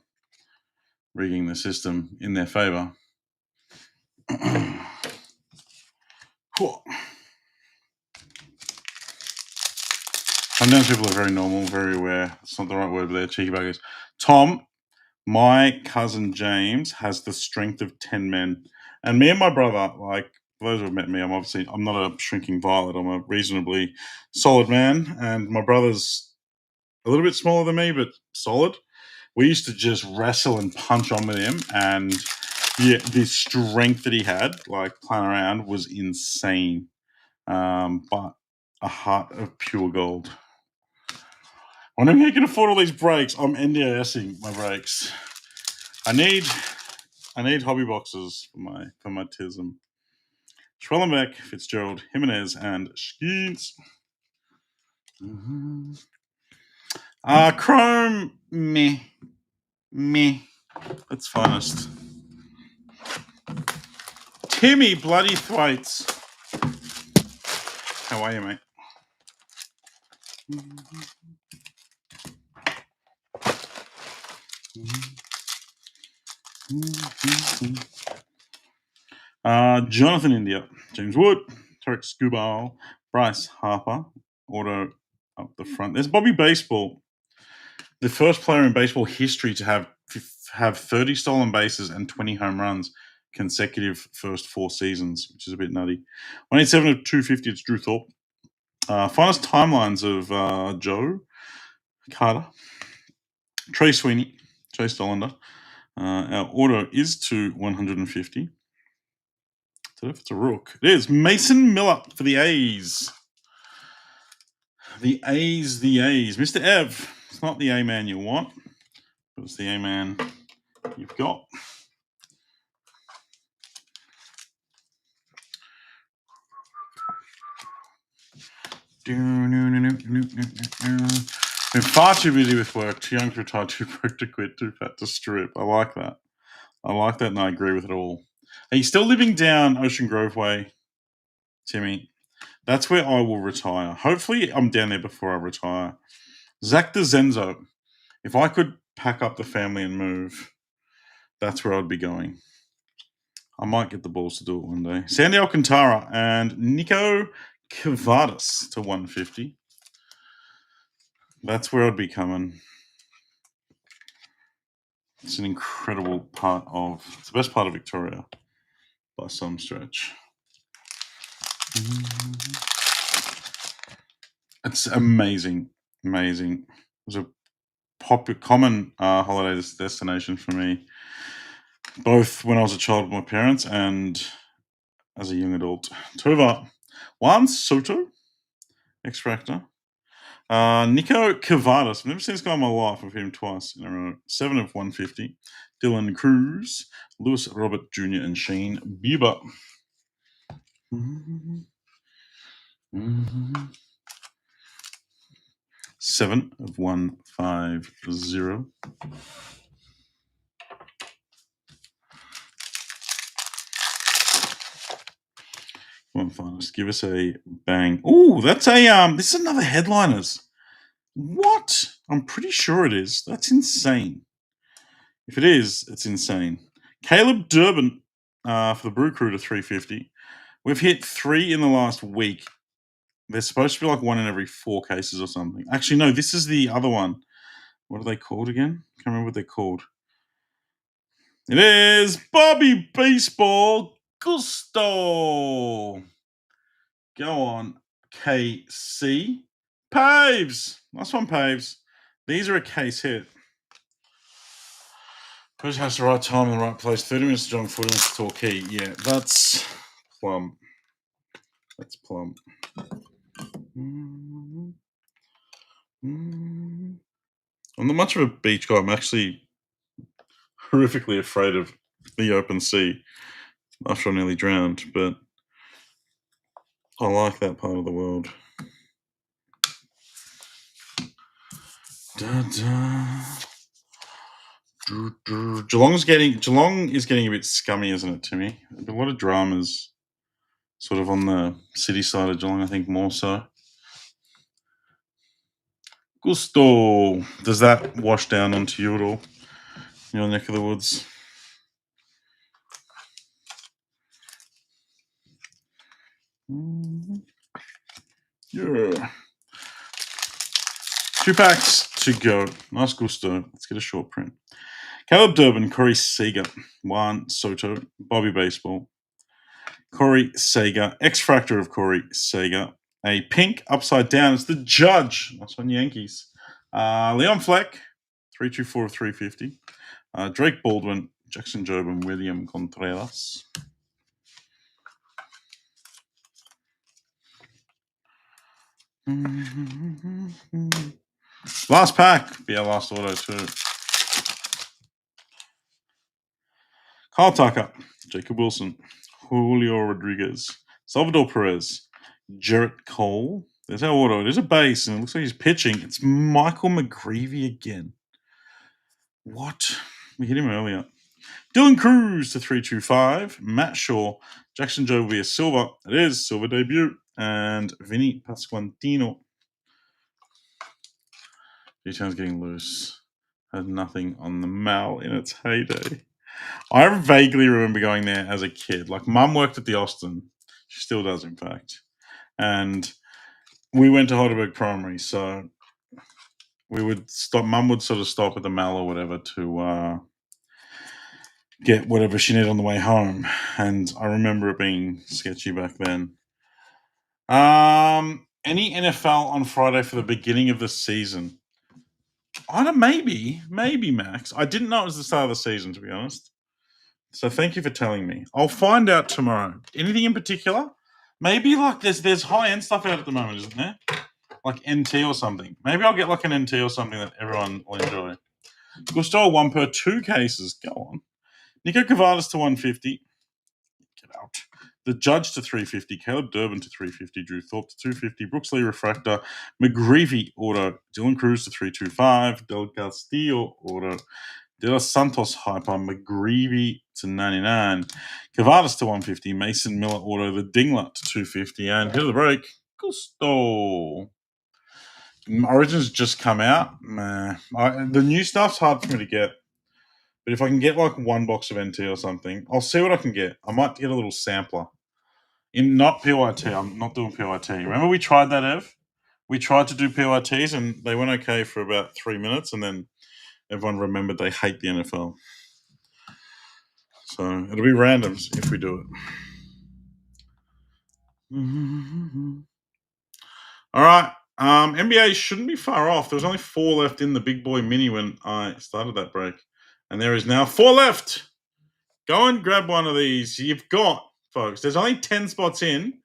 rigging the system in their favor. Sometimes people are very normal, very aware. It's not the right word, but they're cheeky buggers. Tom, my cousin James has the strength of 10 men. And me and my brother, like, for those who have met me, I'm not a shrinking violet. I'm a reasonably solid man. And my brother's a little bit smaller than me, but solid. We used to just wrestle and punch on with him. And yeah, the strength that he had, like, playing around was insane. But a heart of pure gold. I wonder if he can afford all these breaks. I'm NDISing my breaks. I need hobby boxes for my tism. Schwellenbeck, Fitzgerald, Jimenez, and Skeens. Mm-hmm. Chrome, meh. That's finest. Timmy Bloody Thwaites. How are you, mate? Jonathan India, James Wood, Tarek Skubal, Bryce Harper, auto up the front. There's Bobby Baseball, the first player in baseball history to have 30 stolen bases and 20 home runs consecutive first 4 seasons, which is a bit nutty. 187 of 250, it's Drew Thorpe. Finest timelines of Joe Carter, Trey Sweeney, Chase Dollander. Our auto is to 150. I don't know if it's a rook. It is Mason Miller for the A's. The A's. Mr. Ev. It's not the A-man you want, but it's the A-man you've got. Been far too busy with work, too young to retire, too broke to quit, too fat to strip. I like that. And I agree with it all. Are you still living down Ocean Grove Way, Timmy? That's where I will retire. Hopefully, I'm down there before I retire. Zach DeZenzo. If I could pack up the family and move, that's where I'd be going. I might get the balls to do it one day. Sandy Alcantara and Nico Kavadas to 150. That's where I'd be coming. It's an incredible part of... It's the best part of Victoria by some stretch. It's amazing. It was a common holiday destination for me, both when I was a child with my parents and as a young adult. Tova, Juan Soto, X-Factor. Nico Kavadas. I've never seen this guy in my life. I've hit him twice in a row. 7 of 150. Dylan Cruz, Lewis Robert Jr. and Shane Bieber. 7 of 150. Come on, finest. Give us a bang. Oh, that's a this is another headliners. What? I'm pretty sure it is. That's insane. If it is, it's insane. Caleb Durbin for the Brew Crew to 350. We've hit 3 in the last week. There's supposed to be like 1 in every 4 cases or something. Actually, no, this is the other one. What are they called again? Can't remember what they're called. It is Bobby Baseball Gusto. Go on, KC. Paves. Nice one, Paves. These are a case hit. Person has the right time in the right place. 30 minutes to jog, 40 minutes to Torquay. Yeah, that's plum. I'm not much of a beach guy. I'm actually horrifically afraid of the open sea after I nearly drowned, but I like that part of the world. Geelong is getting a bit scummy, isn't it, Timmy? A lot of dramas sort of on the city side of Geelong, I think, more so. Gusto. Does that wash down onto you at all? Your neck of the woods? Yeah. 2 packs to go. Nice Gusto. Let's get a short print. Caleb Durbin, Corey Seager, Juan Soto, Bobby Baseball, Corey Seager, X-Factor of Corey Seager, a pink upside down. It's the Judge. That's on Yankees. Leon Fleck, 324 of 350. Drake Baldwin, Jackson Job, and William Contreras. Last pack. Be our last auto too. Kyle Tucker, Jacob Wilson, Julio Rodriguez, Salvador Perez, Jarrett Cole. There's our auto. There's a base, and it looks like he's pitching. It's Michael McGreevy again. What? We hit him earlier. Dylan Cruz to 325. Matt Shaw. Jackson Joe will be a silver. It is silver debut. And Vinny Pasquantino. G-Town's getting loose. Had nothing on the Mal in its heyday. I vaguely remember going there as a kid. Like, Mum worked at the Austin. She still does, in fact. And we went to Heidelberg Primary, so we would stop. Mum would sort of stop at the Mal or whatever to get whatever she needed on the way home. And I remember it being sketchy back then. Any NFL on Friday for the beginning of the season? I don't. Maybe, Max. I didn't know it was the start of the season, to be honest. So thank you for telling me. I'll find out tomorrow. Anything in particular? Maybe like there's high end stuff out at the moment, isn't there? Like NT or something. Maybe I'll get like an NT or something that everyone will enjoy. Gusto 1 per 2 cases. Go on. Nico Cavadas to 150. Get out. The Judge to 350. Caleb Durbin to 350. Drew Thorpe to 250. Brooks Lee Refractor. McGreevy Auto. Dylan Cruz to 325. Del Castillo Auto. De Los Santos Hyper. McGreevy to 99. Cavadas to 150. Mason Miller Auto. The Dingler to 250. And here's the break. Gusto. Origins just come out. The new stuff's hard for me to get. But if I can get like 1 box of NT or something, I'll see what I can get. I might get a little sampler. Not PYT. I'm not doing PYT. Remember we tried that, Ev? We tried to do PYTs and they went okay for about 3 minutes and then everyone remembered they hate the NFL. So it'll be randoms if we do it. All right. NBA shouldn't be far off. There was only 4 left in the big boy mini when I started that break. And there is now 4 left. Go and grab one of these. You've got, folks, there's only 10 spots in.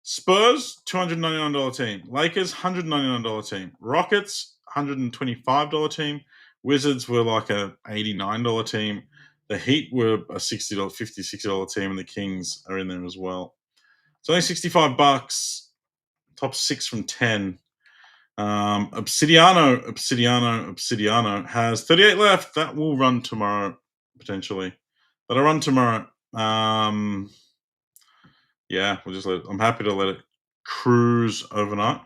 Spurs, $299 team. Lakers, $199 team. Rockets, $125 team. Wizards were like a $89 team. The Heat were a $60, $50, $60 team, and the Kings are in there as well. It's only $65. Top 6 from 10. Obsidiano has 38 left. That will run tomorrow, potentially. That'll run tomorrow. Yeah, we'll just I'm happy to let it cruise overnight.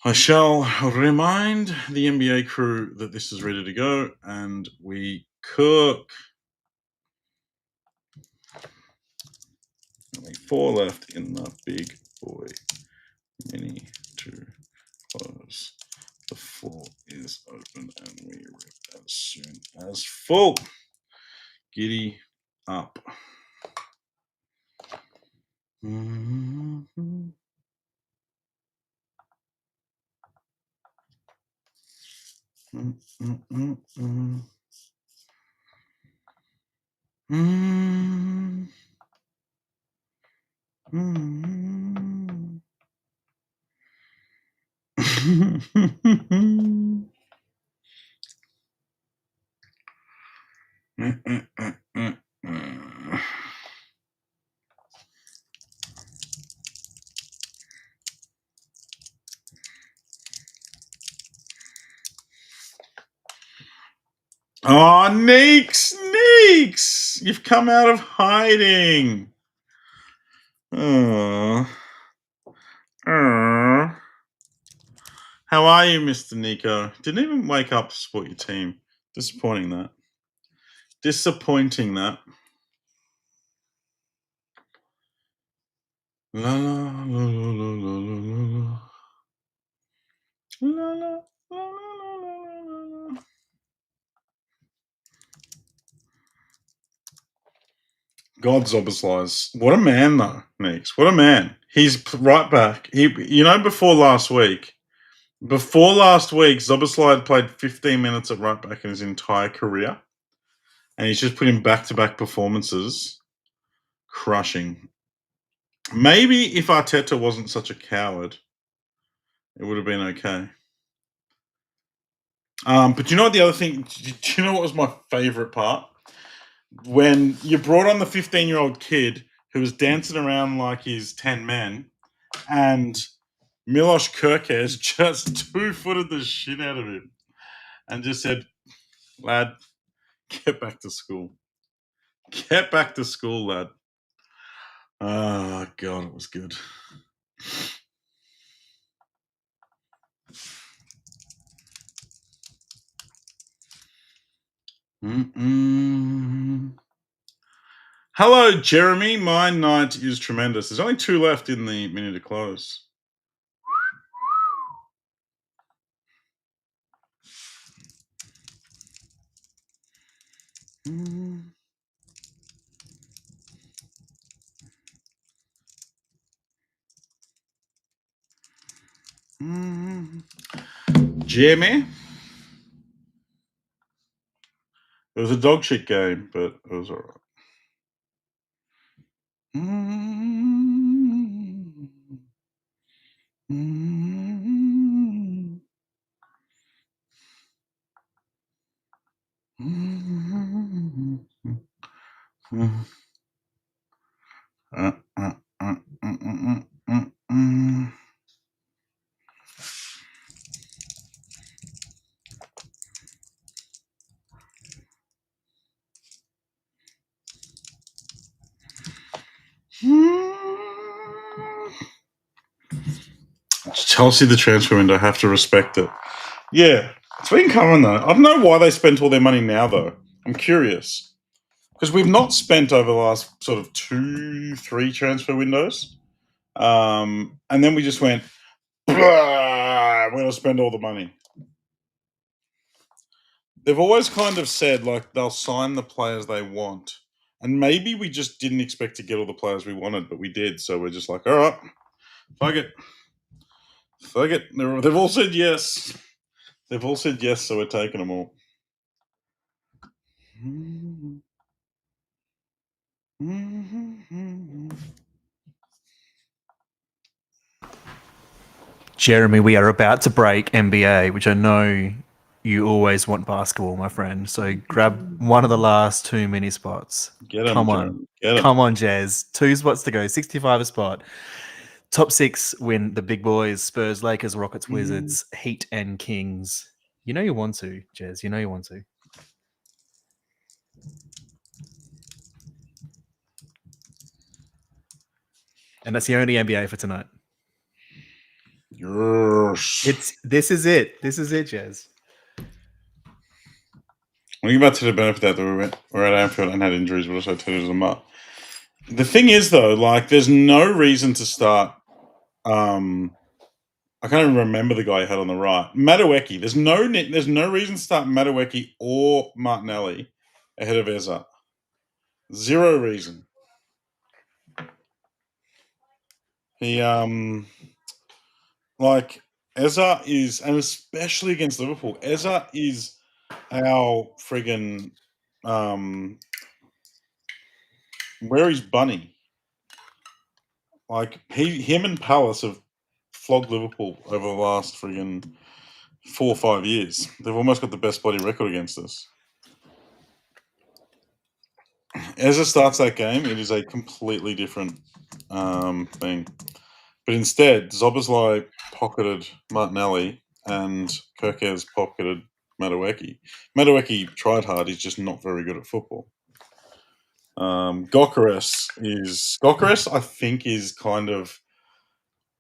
I shall remind the NBA crew that this is ready to go, and we cook. Only 4 left in the big boy mini to close. The floor is open, and we rip as soon as full. Giddy up. Mm-hmm. Mm-mm-mm-mm. Mm-hmm. Oh, Neeks! You've come out of hiding. Oh. How are you, Mr. Nico? Didn't even wake up to support your team. Disappointing that. La la la la la la la la la la la. God's Oberslies. What a man, though, Neeks. What a man. He's right back. Before last week, Zoboslai played 15 minutes at right back in his entire career. And he's just put in back-to-back performances. Crushing. Maybe if Arteta wasn't such a coward, it would have been okay. But you know what the other thing... Do you know what was my favourite part? When you brought on the 15-year-old kid who was dancing around like he's 10 men, and Milos Kerkez just 2-footed the shit out of him and just said, lad, Get back to school. Get back to school, lad. Oh, God, it was good. Hello, Jeremy. My night is tremendous. There's only 2 left in the minute to close. Jeremy? It was a dog shit game, but it was all right. Chelsea, the transfer window, have to respect it. Yeah, it's been coming though. I don't know why they spent all their money now though. I'm curious. Because we've not spent over the last sort of 2-3 transfer windows. And then we just went, we're going to spend all the money. They've always kind of said, like, they'll sign the players they want. And maybe we just didn't expect to get all the players we wanted, but we did. So we're just like, all right, fuck it. Fuck it. They've all said yes. They've all said yes, so we're taking them all. Jeremy, we are about to break NBA, which I know you always want basketball, my friend. So grab one of the last 2 mini spots. Get 'em, Come on. Jeremy. Get 'em. Come on, Jazz. 2 spots to go. 65 a spot. Top 6 win the big boys: Spurs, Lakers, Rockets, Wizards, Heat, and Kings. You know you want to, Jazz. You know you want to. And that's the only NBA for tonight. Yes. This is it. This is it, Jazz. When you about to the benefit that we're at Anfield and had injuries, but also tears them up. The thing is, though, like, there's no reason to start. I can't even remember the guy you had on the right, Madueke. There's no reason to start Madueke or Martinelli ahead of Eza. Zero reason. He like Eza is, and especially against Liverpool, Eza is our friggin' where is Bunny? Like him and Palace have flogged Liverpool over the last friggin' 4 or 5 years. They've almost got the best bloody record against us. Eza starts that game, it is a completely different thing. But instead, Zoboslai pocketed Martinelli and Kirkez pocketed Madueke. Madueke tried hard, he's just not very good at football. Gokares, I think, is kind of,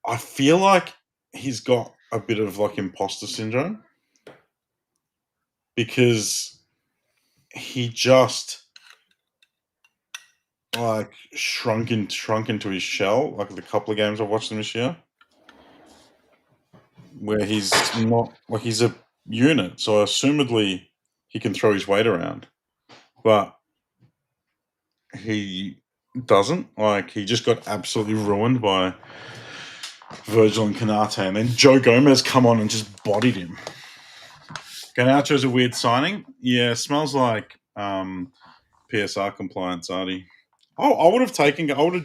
I feel like he's got a bit of like imposter syndrome because he just like shrunk into his shell, like the couple of games I've watched him this year, where he's not like, he's a unit, so assumedly he can throw his weight around, but he doesn't. Like, he just got absolutely ruined by Virgil and Canate, and then Joe Gomez come on and just bodied him. Garnacho's a weird signing. Yeah, smells like PSR compliance, Artie. Oh, I would have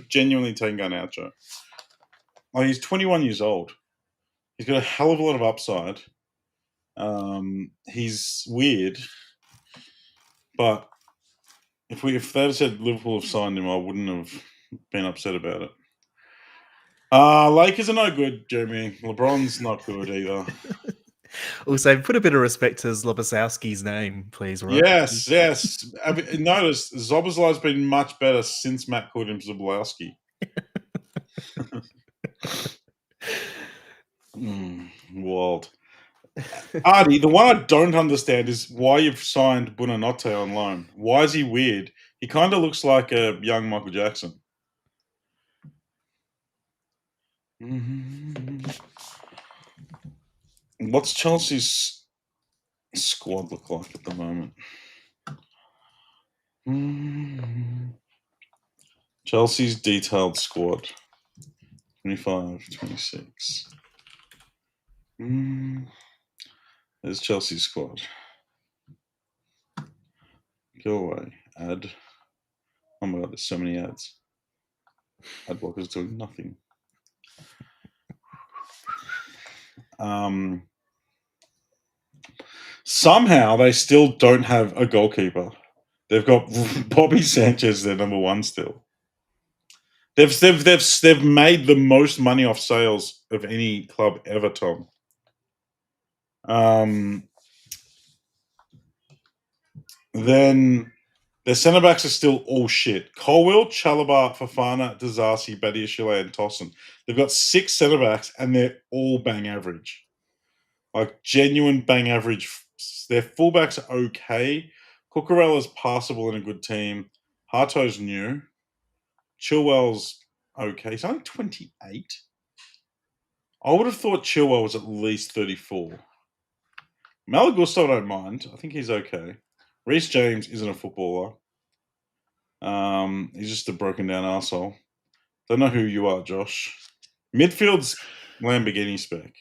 genuinely taken Garnacho. Oh, he's 21 years old. He's got a hell of a lot of upside. He's weird, but if they'd have said Liverpool have signed him, I wouldn't have been upset about it. Lakers are no good, Jeremy. LeBron's not good either. Also, put a bit of respect to Zlobosowski's name, please, Rod. Yes, yes. Notice Zobozlai's been much better since Matt called him Zoblowski. Wild. Artie, the one I don't understand is why you've signed Buonanotte on loan. Why is he weird? He kind of looks like a young Michael Jackson. What's Chelsea's squad look like at the moment? Chelsea's detailed squad. 25, 26. There's Chelsea's squad. Go away. Add. Oh my god, there's so many ads. Ad blocker's doing nothing. Somehow they still don't have a goalkeeper. They've got Bobby Sanchez, their number one still. They've made the most money off sales of any club ever, Tom. Then their centre backs are still all shit. Colwill, Chalobah, Fofana, Disasi, Badiashile, and Tossin. They've got 6 centre backs and they're all bang average. Like genuine bang average. Their fullbacks are okay. Cucurella's passable in a good team. Harto's new. Chilwell's okay. He's only 28. I would have thought Chilwell was at least 34. Malagusto, I don't mind. I think he's okay. Reece James isn't a footballer. He's just a broken down arsehole. Don't know who you are, Josh. Midfield's Lamborghini spec.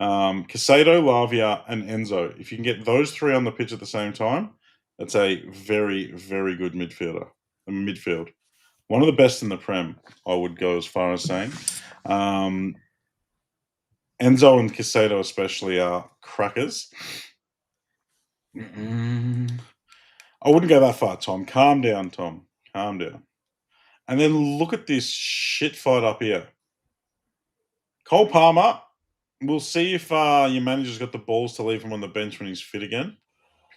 Casado, Lavia, and Enzo. If you can get those 3 on the pitch at the same time, that's a very, very good midfielder. Midfield. One of the best in the Prem, I would go as far as saying. Enzo and Casado especially are crackers. I wouldn't go that far, Tom. Calm down, Tom. Calm down. And then look at this shit fight up here. Cole Palmer. We'll see if your manager's got the balls to leave him on the bench when he's fit again.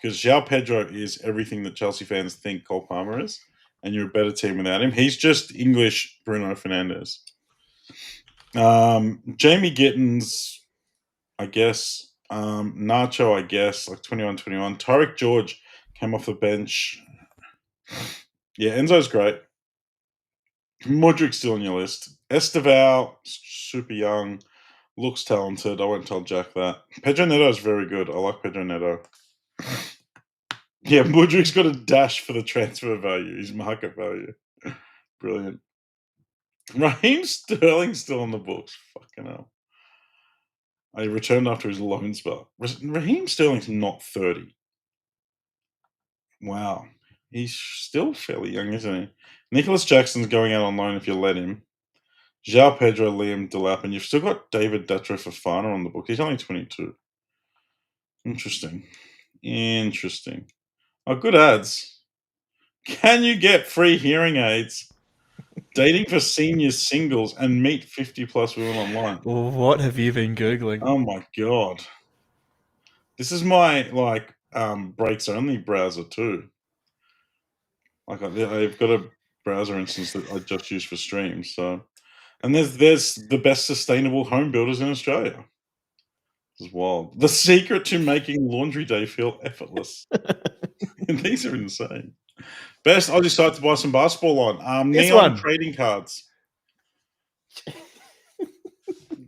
Because João Pedro is everything that Chelsea fans think Cole Palmer is. And you're a better team without him. He's just English Bruno Fernandes. Jamie Gittins, I guess. Nacho, I guess. Like 21-21. Tariq George came off the bench. Yeah, Enzo's great. Modric's still on your list. Esteval, super young. Looks talented. I won't tell Jack that. Pedro Neto is very good. I like Pedro Neto. Yeah, Mudrik's got a dash for the transfer value. His market value. Brilliant. Raheem Sterling's still on the books. Fucking hell. He returned after his loan spell. Raheem Sterling's not 30. Wow. He's still fairly young, isn't he? Nicholas Jackson's going out on loan if you let him. João Pedro, Liam Delap, and you've still got David Datro Fofana on the book. He's only 22. Interesting. Oh, good ads. Can you get free hearing aids? Dating for senior singles and meet 50 plus women online. What have you been Googling? Oh my god. This is my breaks only browser too. Like I've got a browser instance that I just use for streams. So, and there's the best sustainable home builders in Australia. This is wild. The secret to making laundry day feel effortless. These are insane. Best Aussie site to buy some basketball on. This Neon one. trading cards.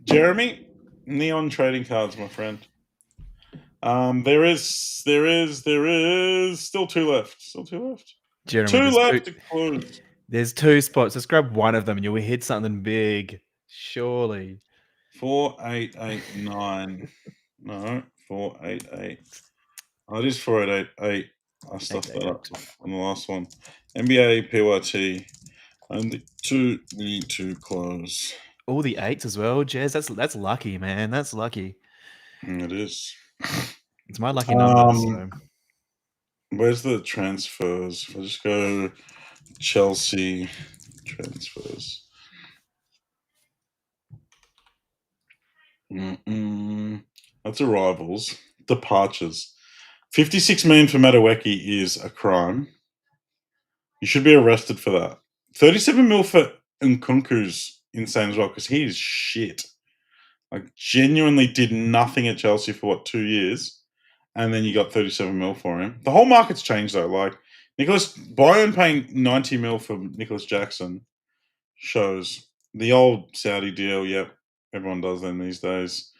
Jeremy, Neon trading cards, my friend. There is still 2 left. Jeremy, 2 left to close. There's 2 spots. Let's grab one of them and you'll hit something big. Surely. 4889. No, 488. Oh, it is 4888. I stuffed that up on the last one. NBA PYT. Only 2 need to close. All the 8s as well, Jez. That's lucky, man. That's lucky. It is. It's my lucky number. So. Where's the transfers? If I just go Chelsea transfers. That's arrivals. Departures. 56 million for Madueke is a crime. You should be arrested for that. 37 mil for Nkunku's insane as well because he is shit. Like, genuinely did nothing at Chelsea for what, 2 years, and then you got 37 mil for him. The whole market's changed though. Like Bayern paying 90 mil for Nicholas Jackson shows the old Saudi deal. Yep, everyone does them these days.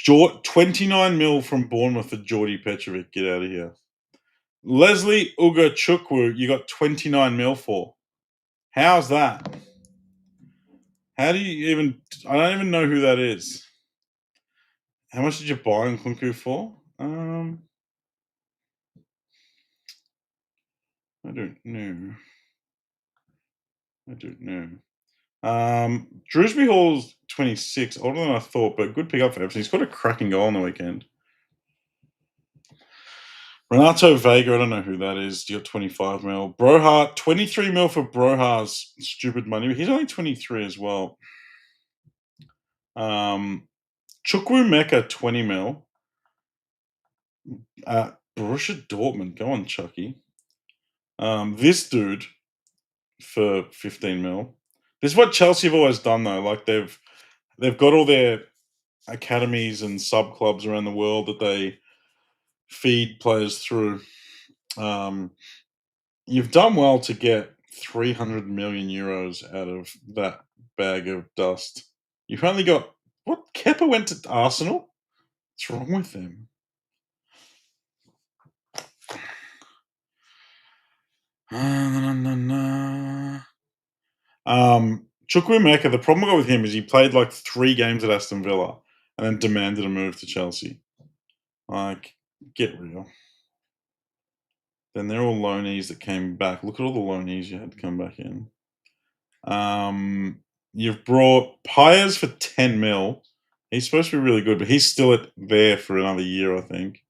29 mil from Bournemouth for Jordi Petrovic. Get out of here. Leslie Uga Chukwu, you got 29 mil for. How's that? How do you even? I don't even know who that is. How much did you buy Nkunku for? I don't know. Drewsbury Hall's 26, older than I thought, but good pick up for Everton. He's got a cracking goal on the weekend. Renato Vega, I don't know who that is. You got 25 mil. Broha, 23 mil for Broha's stupid money. He's only 23 as well. Chukwu Mecca, 20 mil. Borussia Dortmund, go on, Chucky. This dude for 15 mil. This is what Chelsea have always done though. Like they've got all their academies and sub clubs around the world that they feed players through. You've done well to get 300 million euros out of that bag of dust. You've only got what? Kepa went to Arsenal. What's wrong with them? Chukwuemeka, the problem I got with him is he played like 3 games at Aston Villa and then demanded a move to Chelsea. Like, get real. Then they're all loanees that came back. Look at all the loanees you had to come back in. You've brought Pyers for 10 mil. He's supposed to be really good, but he's still there for another year, I think.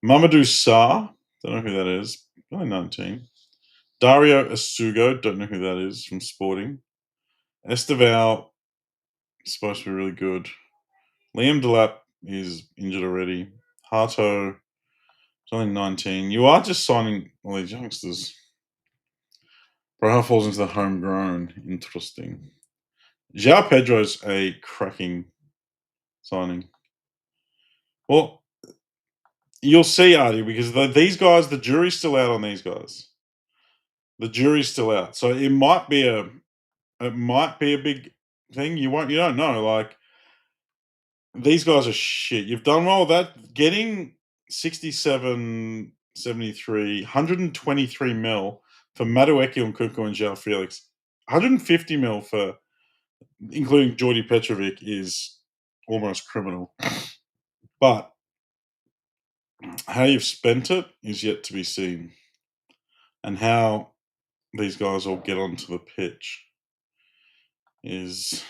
Mamadou Sarr, don't know who that is. Only 19. Dario Asugo, don't know who that is, from Sporting. Esteval, supposed to be really good. Liam Delap is injured already. Harto, it's only 19. You are just signing all these youngsters. Braha falls into the homegrown. Interesting. João Pedro's a cracking signing. Well, you'll see, Artie, because these guys, the jury's still out on these guys. The jury's still out, so it might be a big thing. You don't know. Like, these guys are shit. You've done well with that. Getting 67, 73, 123 mil for Madueke and Nkunku and João Felix. 150 mil for, including Jordi Petrovic, is almost criminal. But how you've spent it is yet to be seen. And how these guys all get onto the pitch is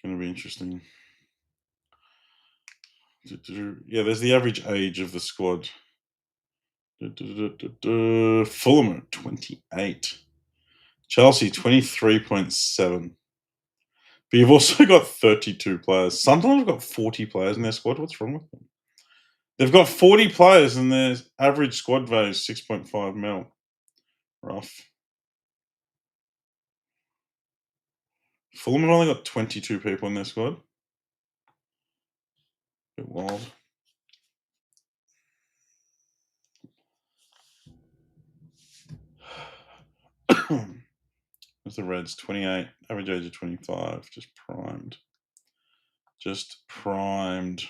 going to be interesting. Yeah, there's the average age of the squad. Fulham at 28. Chelsea 23.7. But you've also got 32 players. Sunderland have got 40 players in their squad. What's wrong with them? They've got 40 players and their average squad value is 6.5 mil. Rough. Fulham have only got 22 people in their squad. Bit wild. There's the Reds, 28, average age of 25, just primed.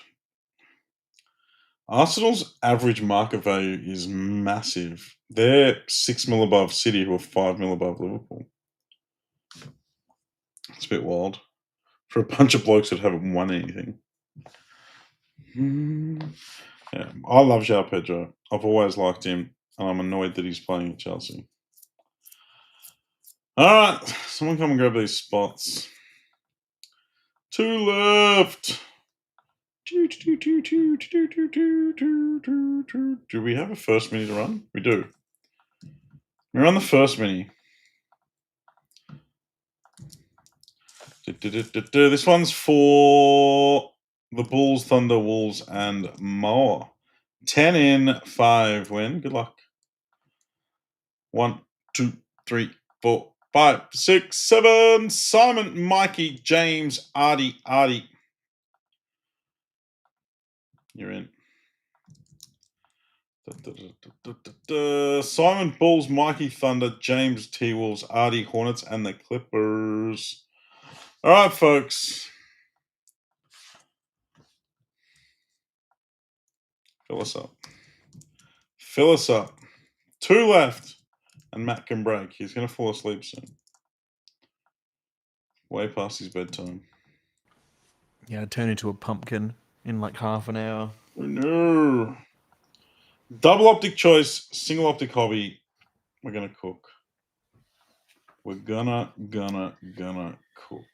Arsenal's average market value is massive. They're 6 mil above City, who are 5 mil above Liverpool. It's a bit wild for a bunch of blokes that haven't won anything. Yeah, I love João Pedro. I've always liked him, and I'm annoyed that he's playing at Chelsea. All right, someone come and grab these spots. 2 left. Do we have a first mini to run? We do. We're on the first mini. This one's for the Bulls, Thunder, Wolves, and more. 10 in, 5 win. Good luck. 1, 2, 3, 4, 5, 6, 7. Simon, Mikey, James, Artie. You're in. Simon, Bulls, Mikey, Thunder, James, T-Wolves, Artie, Hornets, and the Clippers. All right, folks. Fill us up. 2 left. And Matt can break. He's going to fall asleep soon. Way past his bedtime. Yeah, turn into a pumpkin in like half an hour. Oh, no. Double optic choice, single optic hobby. We're going to cook. We're gonna cook.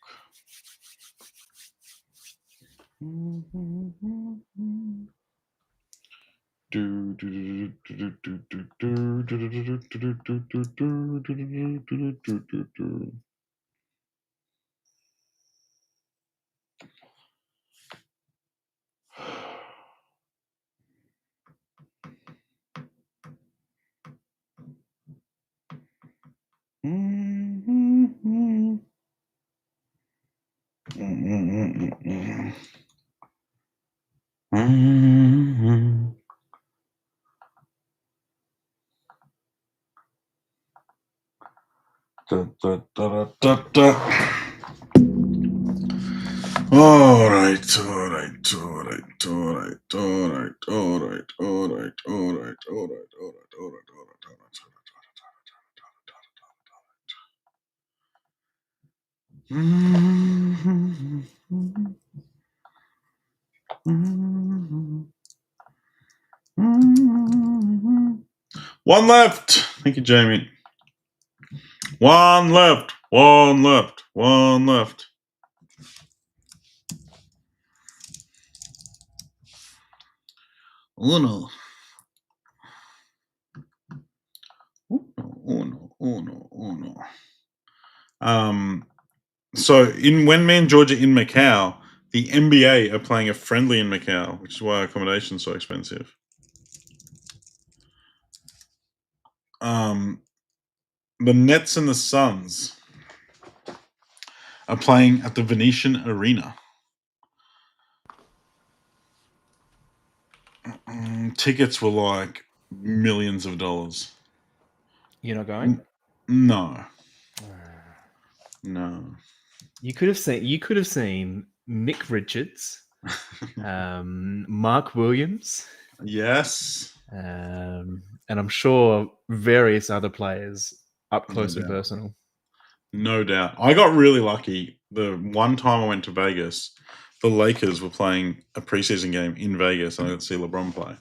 All right. One left. Thank you, Jamie. One left. Uno. So when me and George are in Macau, the NBA are playing a friendly in Macau, which is why accommodation's so expensive. The Nets and the Suns are playing at the Venetian Arena. Tickets were like millions of dollars. You're not going? No. You could have seen Nick Richards, Mark Williams. Yes. And I'm sure various other players up close and personal. No doubt. I got really lucky. The one time I went to Vegas, the Lakers were playing a preseason game in Vegas, and I got to see LeBron play.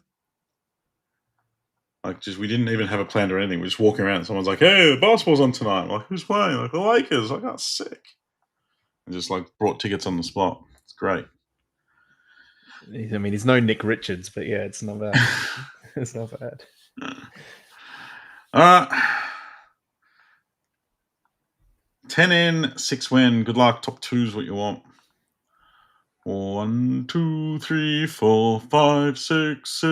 We didn't even have a plan or anything. We're just walking around, and someone's like, "Hey, the basketball's on tonight." I'm like, "Who's playing?" Like, the Lakers. I got sick. And just brought tickets on the spot. It's great. I mean, he's no Nick Richards, but yeah, it's not bad. It's not bad. All right. 10 in, 6 win. Good luck. Top 2 is what you want. 1, 2, 3, 4, 5, 6,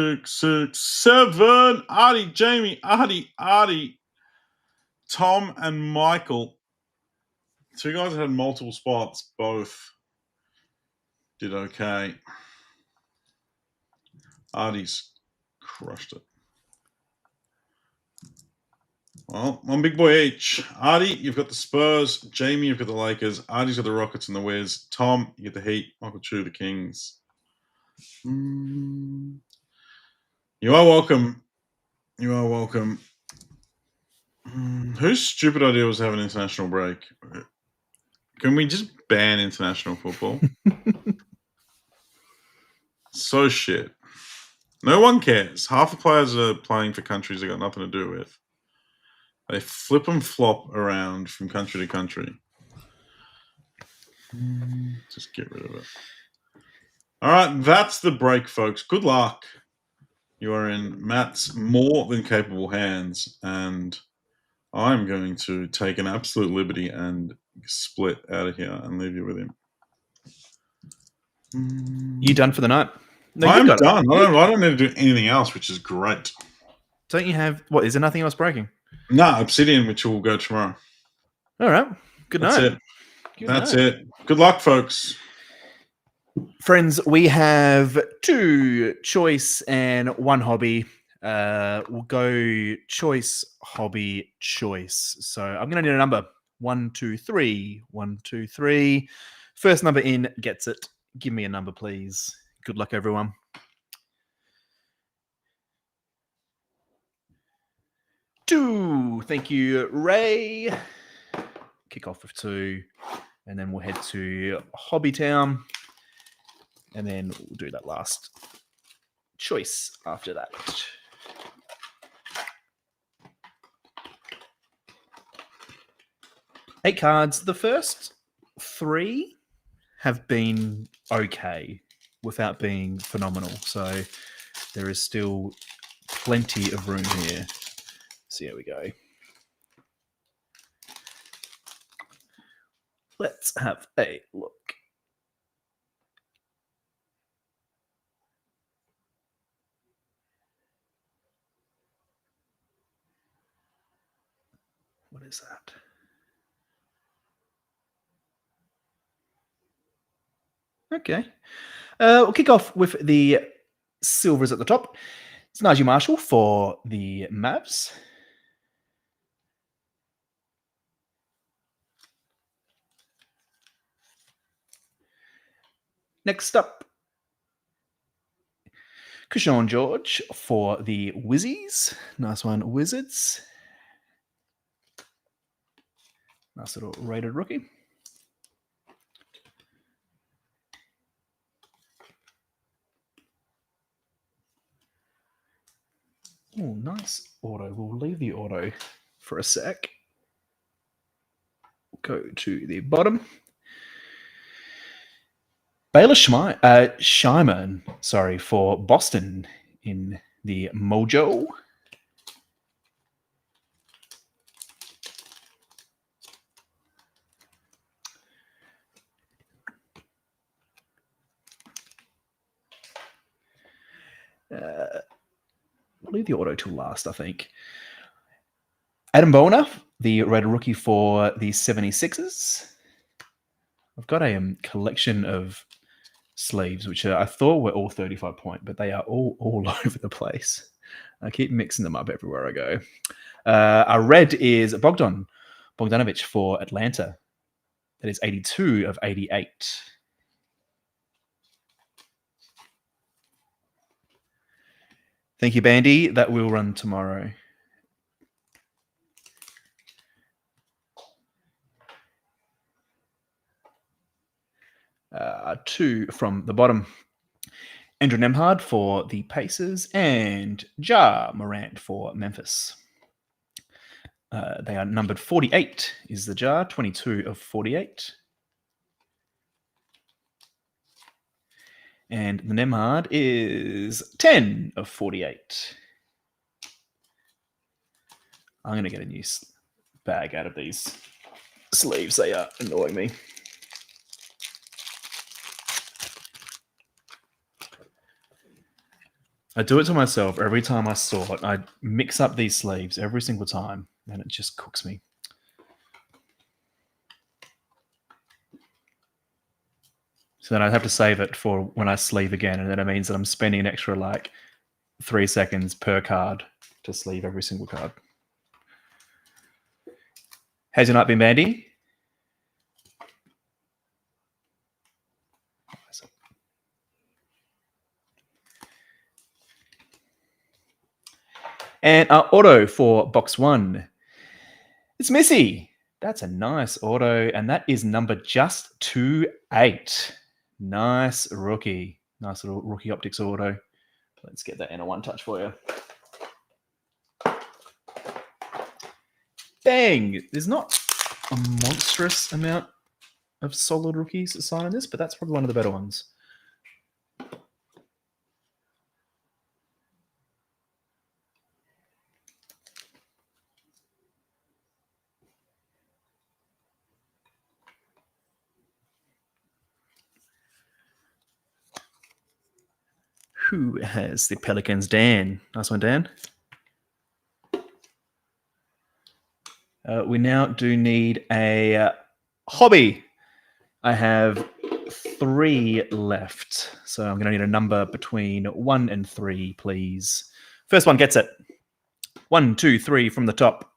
7. Artie, Jamie, Artie. Tom and Michael. 2 guys that had multiple spots. Both did okay. Artie's crushed it. Well, one big boy each. Artie, you've got the Spurs. Jamie, you've got the Lakers. Artie's got the Rockets and the Wiz. Tom, you get the Heat. Michael Chu, the Kings. You are welcome. Whose stupid idea was to have an international break? Can we just ban international football? So shit. No one cares. Half the players are playing for countries they got nothing to do with. They flip and flop around from country to country. Just get rid of it. All right, that's the break, folks. Good luck. You are in Matt's more than capable hands, and I'm going to take an absolute liberty and split out of here and leave you with him. You done for the night? No, I'm got it. done. I don't need to do anything else, which is great. Don't you have what? Is there nothing else breaking? Nah, Obsidian, which will go tomorrow. All right. Good That's night. it. That's it. Good luck, folks. Friends, we have 2 choice and 1 hobby. We'll go choice, hobby, choice. So I'm going to need a number. 1, 2, 3. 1, 2, 3. First number in gets it. Give me a number, please. Good luck, everyone. 2. Thank you, Ray. Kick off with 2. And then we'll head to Hobby Town. And then we'll do that last choice after that. Eight cards. The first 3 have been okay without being phenomenal. So there is still plenty of room here. So here we go. Let's have a look. What is that? Okay. We'll kick off with the silvers at the top. It's Najee Marshall for the Mavs. Next up, Keyshawn George for the Wizzies. Nice one, Wizards. Nice little rated rookie. Oh, nice auto. We'll leave the auto for a sec. We'll go to the bottom. Baylor Scheiman, for Boston in the Mojo. We'll leave the auto till last, I think. Adam Boner, the red rookie for the 76ers. I've got a collection of sleeves, which I thought were all 35 point, but they are all over the place. I keep mixing them up everywhere I go. Our red is Bogdanovich for Atlanta. That is 82 of 88. Thank you, Bandy. That will run tomorrow. Two from the bottom. Andrew Nemhard for the Pacers and Ja Morant for Memphis. They are numbered 48 is the Ja, 22 of 48. And the Nemhard is 10 of 48. I'm going to get a new bag out of these sleeves. They are annoying me. I do it to myself every time I sort. I mix up these sleeves every single time, and it just cooks me. So then I have to save it for when I sleeve again, and then it means that I'm spending an extra 3 seconds per card to sleeve every single card. Has your night been, Bandy? And our auto for box 1. It's Missy. That's a nice auto, and that is number just 28. Nice rookie. Nice little rookie optics auto. Let's get that in a one touch for you. Bang! There's not a monstrous amount of solid rookies assigned in this, but that's probably one of the better ones. Who has the Pelicans? Dan. Nice one, Dan. We now do need a hobby. I have 3 left. So I'm going to need a number between 1 and 3, please. First one gets it. 1, 2, 3 from the top.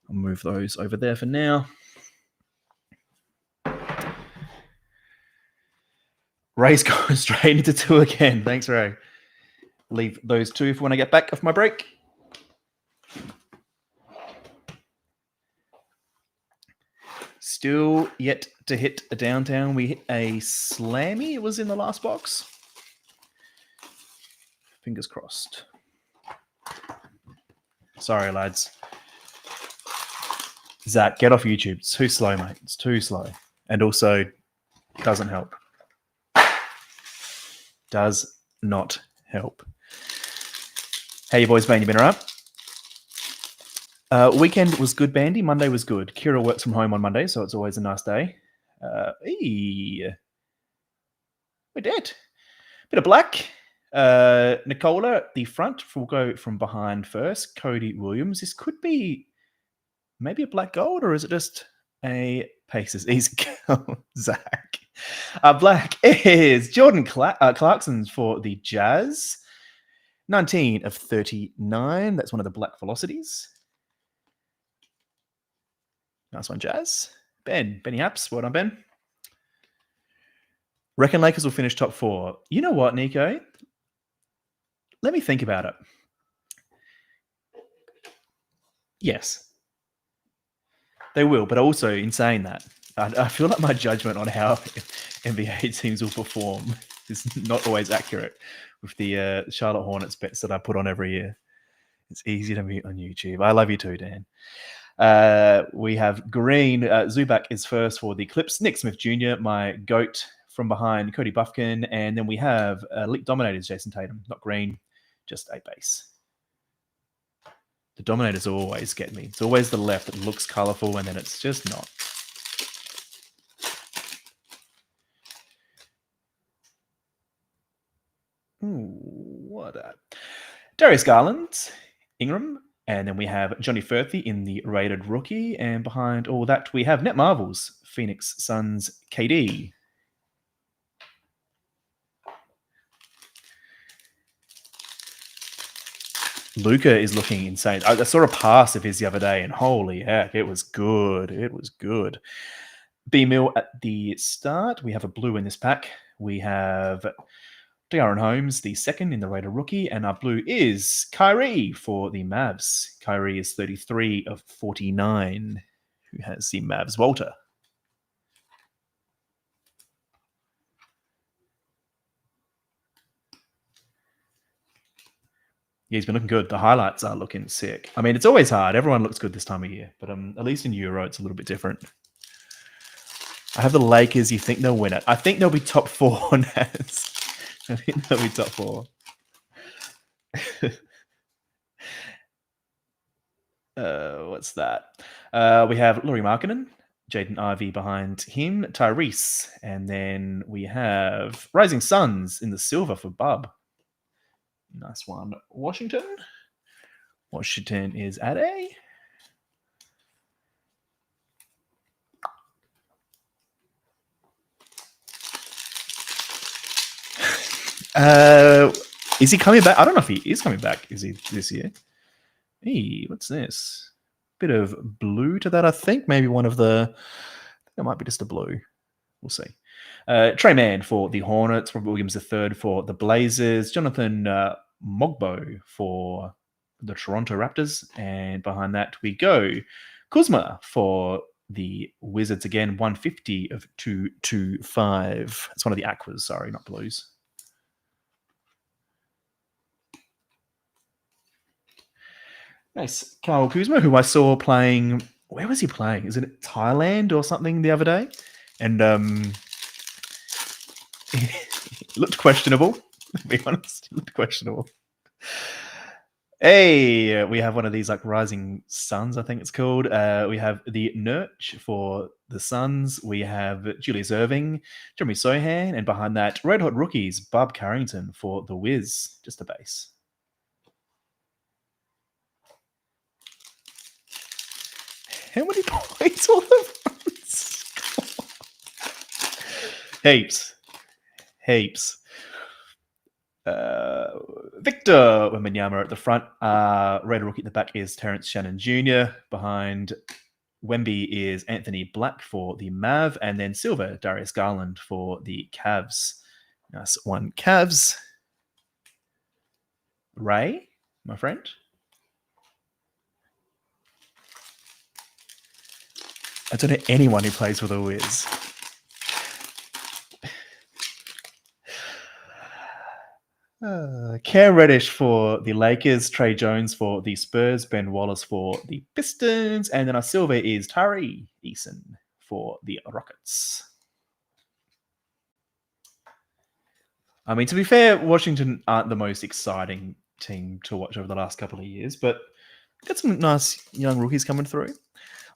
I'll move those over there for now. Ray's going straight into 2 again. Thanks, Ray. Leave those 2 for when I get back off my break. Still yet to hit a downtown. We hit a slammy. It was in the last box. Fingers crossed. Sorry, lads. Zach, get off YouTube. It's too slow, mate. It's too slow. And also, doesn't help. Does not help. How you boys been? You been all right? Weekend was good, Bandy. Monday was good. Kira works from home on Monday, so it's always a nice day. We're dead. Bit of black. Nicola at the front. We'll go from behind first. Cody Williams. This could be maybe a black gold, or is it just a Pacers? Easy go, Zach. Black is Jordan Clarkson for the Jazz. 19 of 39. That's one of the black velocities. Nice one, Jazz. Benny Haps. Well done, Ben. Reckon Lakers will finish top 4. You know what, Nico? Let me think about it. Yes. They will, but also in saying that, I feel like my judgment on how NBA teams will perform is not always accurate with the Charlotte Hornets bets that I put on every year. It's easy to mute on YouTube. I love you too, Dan. We have green. Zubac is first for the Clips. Nick Smith Jr., my GOAT from behind, Cody Buffkin. And then we have Elite Dominators, Jason Tatum. Not green, just a base. The Dominators always get me. It's always the left that looks colorful, and then it's just not. Ooh, what a... Darius Garland, Ingram, and then we have Johnny Furphy in the rated rookie. And behind all that, we have Net Marvels, Phoenix Suns, KD. Luca is looking insane. I saw a pass of his the other day, and holy heck, it was good. It was good. B-Mill at the start. We have a blue in this pack. We have De'Aaron Holmes, the second in the rated rookie, and our blue is Kyrie for the Mavs. Kyrie is 33 of 49. Who has the Mavs? Walter. Yeah, he's been looking good. The highlights are looking sick. I mean, it's always hard. Everyone looks good this time of year, but at least in Euro, it's a little bit different. I have the Lakers. You think they'll win it? I think they'll be top 4, Naz. I think they'll be top 4. What's that? We have Lauri Markkanen, Jaden Ivey behind him, Tyrese, and then we have Rising Suns in the silver for Bub. Nice one. Washington. Washington is at A. Is he coming back? I don't know if he is coming back. Is he this year? Hey, what's this? Bit of blue to that, I think. Maybe one of the... It might be just a blue. We'll see. Trey Mann for the Hornets. Robert Williams III for the Blazers. Jonathan Mogbo for the Toronto Raptors. And behind that we go Kuzma for the Wizards again. 150 of 225. It's one of the Aquas, sorry, not Blues. Nice. Kyle Kuzma, who I saw playing... Where was he playing? Is it Thailand or something the other day? And it looked questionable, to be honest. It looked questionable. Hey, we have one of these like rising suns, I think it's called. We have the Nurch for the Suns. We have Julius Irving, Jeremy Sohan, and behind that, Red Hot Rookies, Bob Carrington for the Wiz, just a base. How many points will the Heaps. Heaps. Victor Wembanyama at the front. Red Rookie at the back is Terrence Shannon Jr. Behind Wemby is Anthony Black for the Mav. And then Silver, Darius Garland for the Cavs. Nice one, Cavs. Ray, my friend. I don't know anyone who plays for the Wiz. Cam Reddish for the Lakers, Trey Jones for the Spurs, Ben Wallace for the Pistons, and then our silver is Tari Eason for the Rockets. I mean, to be fair, Washington aren't the most exciting team to watch over the last couple of years, but got some nice young rookies coming through.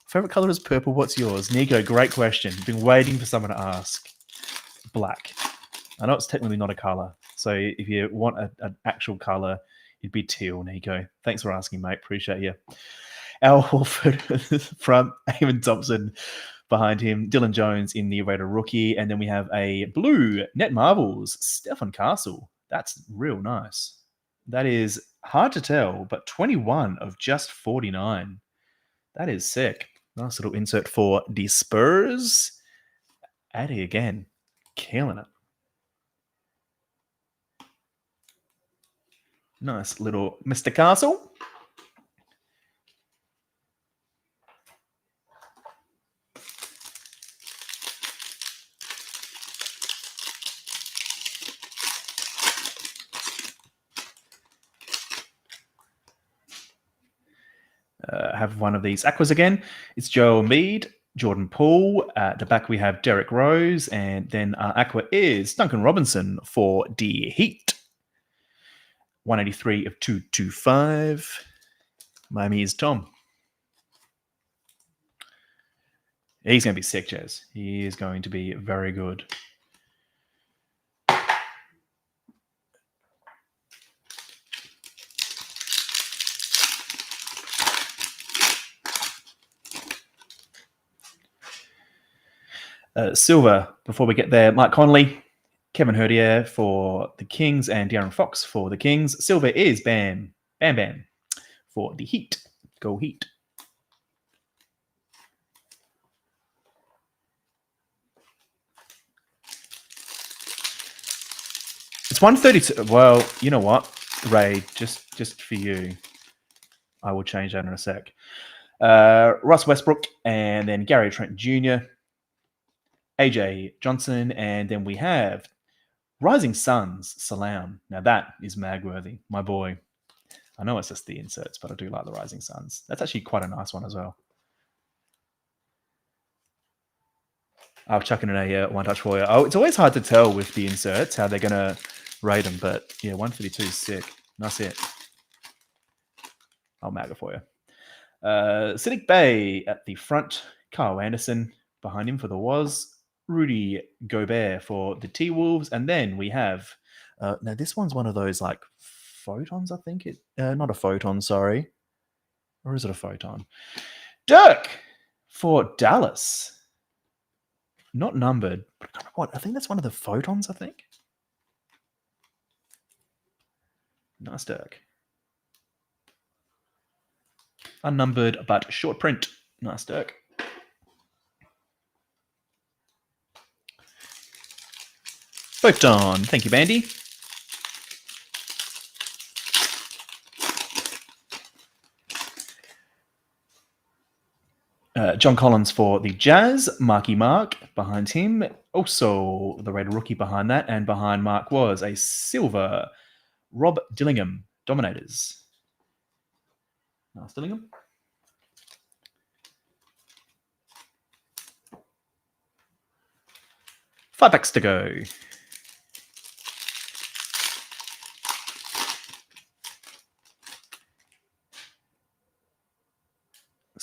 Favorite color is purple. What's yours? Nico, great question. Been waiting for someone to ask. Black. I know it's technically not a color. So if you want an actual color, it'd be teal, Nico. Thanks for asking, mate. Appreciate you. Al Horford front, Eamon Thompson behind him, Dylan Jones in the Raider rookie, and then we have a blue Net Marbles, Stefan Castle. That's real nice. That is hard to tell, but 21 of just 49. That is sick. Nice little insert for the Spurs. Addy again, killing it. Nice little Mr. Castle. Have one of these Aquas again. It's Joel Mead, Jordan Poole. At the back, we have Derek Rose. And then our Aqua is Duncan Robinson for the Heat. 183 of 225. Miami is Tom. He's going to be sick, Jez. He is going to be very good. Silver, before we get there, Mike Conley, Kevin Herdier for the Kings, and De'Aaron Fox for the Kings. Silver is Bam for the Heat. Go Heat. It's 132. Well, you know what, Ray, just for you, I will change that in a sec. Russ Westbrook, and then Gary Trent Jr., AJ Johnson, and then we have Rising Suns, Salam. Now that is mag-worthy, my boy. I know it's just the inserts, but I do like the Rising Suns. That's actually quite a nice one as well. I'll chuck in a one touch for you. Oh, it's always hard to tell with the inserts how they're going to rate them, but yeah, 132 is sick. Nice hit. I'll mag it for you. Siddiq Bey at the front, Kyle Anderson behind him for the Was, Rudy Gobert for the T-Wolves, and then we have, now this one's one of those like photons, I think it, not a photon, sorry. Or is it a photon? Dirk for Dallas. Not numbered, but I don't know what, I think that's one of the photons, I think. Nice Dirk. Unnumbered, but short print. Nice Dirk. Photon. Thank you, Bandy. John Collins for the Jazz. Marky Mark behind him. Also, the Red rookie behind that. And behind Mark was a silver Rob Dillingham. Dominators. Nice Dillingham. Five packs to go.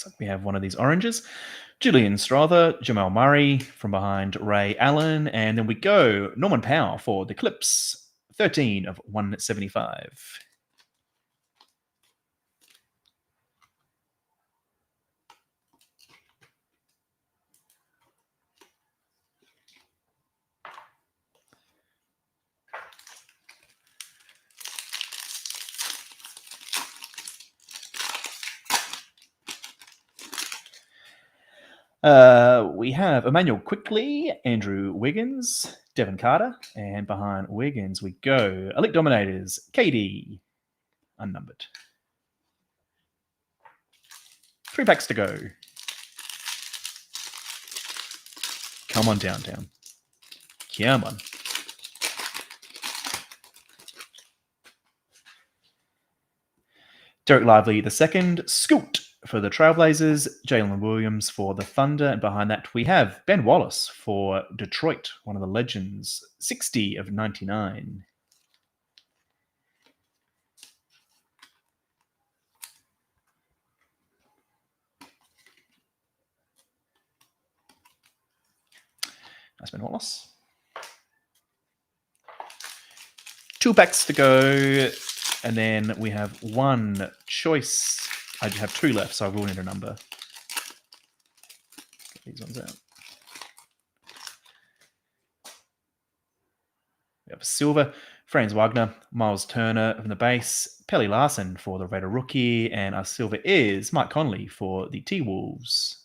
Looks like we have one of these oranges. Julian Strother, Jamal Murray from behind Ray Allen. And then we go Norman Powell for the Clips. 13 of 175. We have Emmanuel Quickly, Andrew Wiggins, Devin Carter, and behind Wiggins we go Elite Dominators, KD, unnumbered. 3 packs to go. Come on, downtown. Come on. Derek Lively II, Scoot for the Trailblazers, Jalen Williams for the Thunder, and behind that we have Ben Wallace for Detroit, one of the legends, 60 of 99. Nice Ben Wallace. 2 packs to go, and then we have 1 choice. I just have 2 left, so I will need a number. Get these ones out. We have Silver, Franz Wagner, Miles Turner from the base, Pelly Larson for the Raider rookie, and our silver is Mike Conley for the T-Wolves.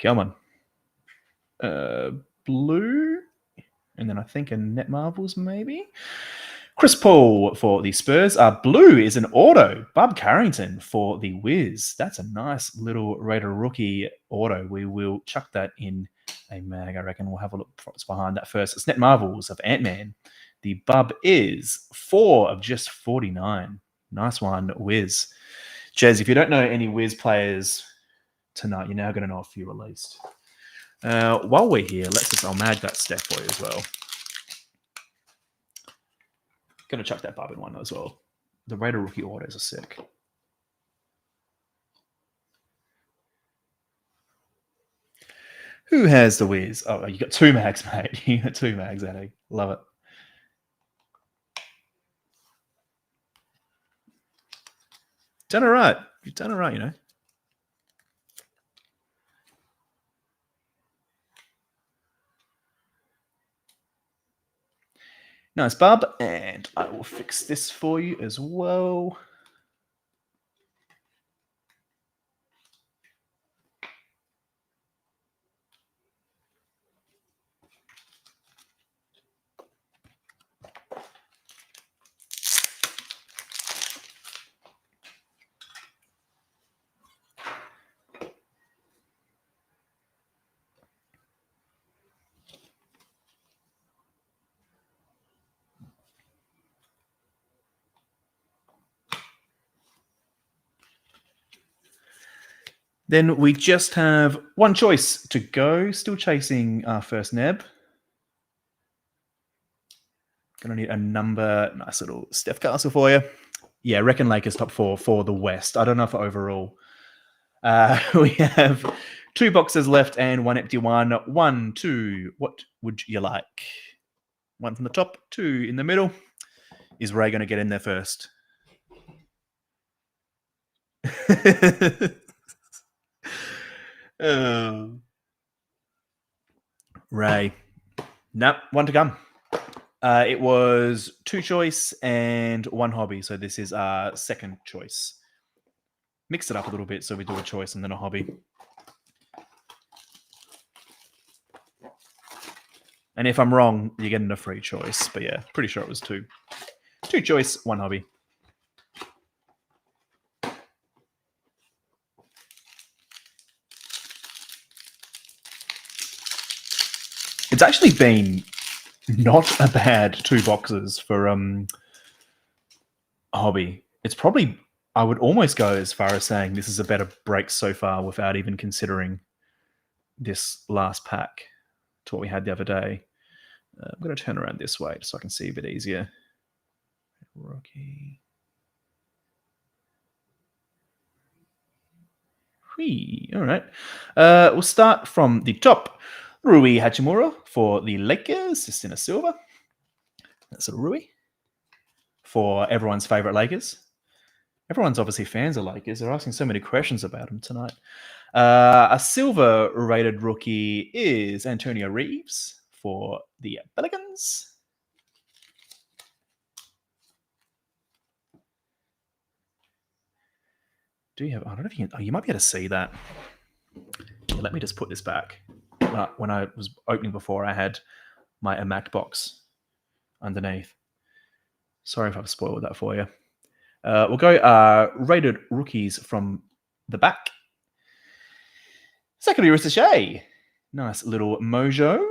Come on. Blue. And then I think a Net Marvels, maybe. Chris Paul for the Spurs. Blue is an auto. Bob Carrington for the Wiz. That's a nice little Raider rookie auto. We will chuck that in a mag, I reckon. We'll have a look what's behind that first. It's Net Marvels of Ant-Man. The Bub is 4 of just 49. Nice one, Wiz. Jez, if you don't know any Wiz players tonight, you're now going to know a few released. While we're here, I'll mag that stack for you as well. Going to chuck that Bub in one as well. The Raider rookie autos are sick. Who has the Wiz? Oh, you got 2 mags, mate. You got 2 mags, Eddie. Love it. Done it right. You've done it right, you know. Nice, Bub. And I will fix this for you as well. Then we just have 1 choice to go. Still chasing our first Neb. Gonna need a number. Nice little Steph Castle for you. Yeah, reckon Lakers top 4 for the West. I don't know for overall. We have 2 boxes left and 1 empty one. 1, 2. What would you like? 1 from the top, 2 in the middle. Is Ray going to get in there first? Ray. Nope, 1 to come. It was 2 choice and 1 hobby. So this is our second choice. Mix it up a little bit so we do a choice and then a hobby. And if I'm wrong, you're getting a free choice. But yeah, pretty sure it was 2. 2 choice, 1 hobby. It's actually been not a bad 2 boxes for hobby. It's probably I would almost go as far as saying this is a better break so far without even considering this last pack to what we had the other day. I'm going to turn around this way so I can see a bit easier. Rookie. Whee. All right. We'll start from the top. Rui Hachimura for the Lakers, just in a silver. That's a Rui. For everyone's favorite Lakers. Everyone's obviously fans of Lakers. They're asking so many questions about them tonight. A silver rated rookie is Antonio Reeves for the Pelicans. Do you have? I don't know if you can. Oh, you might be able to see that. Yeah, let me just put this back. When I was opening before, I had my Mac box underneath. Sorry if I've spoiled that for you. We'll go rated rookies from the back. Secondary Ricochet. Nice little mojo.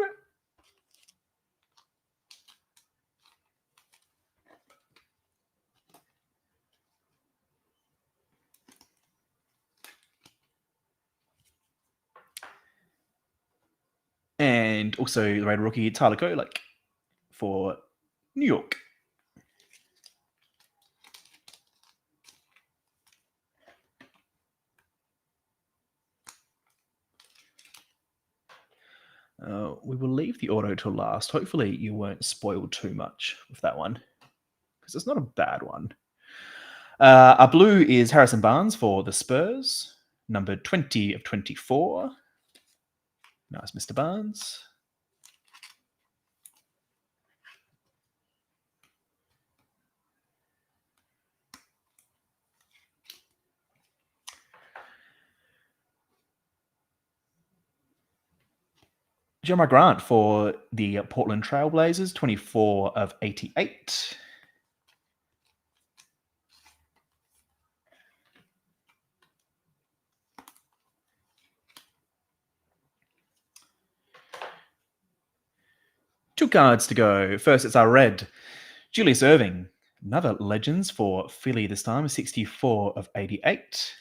And also the rated rookie Tyler Kolek for New York. We will leave the auto till last. Hopefully you weren't spoiled too much with that one, because it's not a bad one. Our blue is Harrison Barnes for the Spurs, number 20 of 24. Nice, Mr. Barnes. Jeremiah Grant for the Portland Trailblazers, 24 of 88. Two cards to go. First, it's our red. Julius Erving, another Legends for Philly this time, 64 of 88.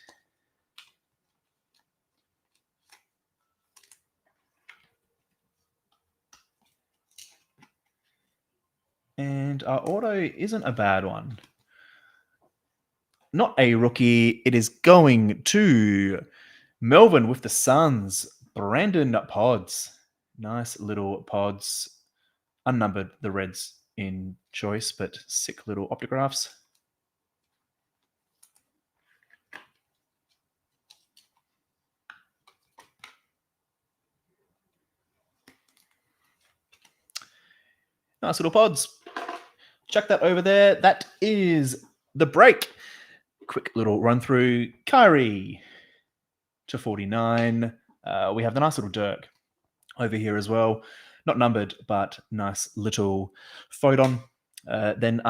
And our auto isn't a bad one. Not a rookie. It is going to Melbourne with the Suns. Brandon Pods. Nice little pods. Unnumbered, the Reds in choice, but sick little optographs. Nice little pods. Chuck that over there. That is the break. Quick little run through. Kyrie to 49. We have the nice little Dirk over here as well. Not numbered, but nice little photon. Then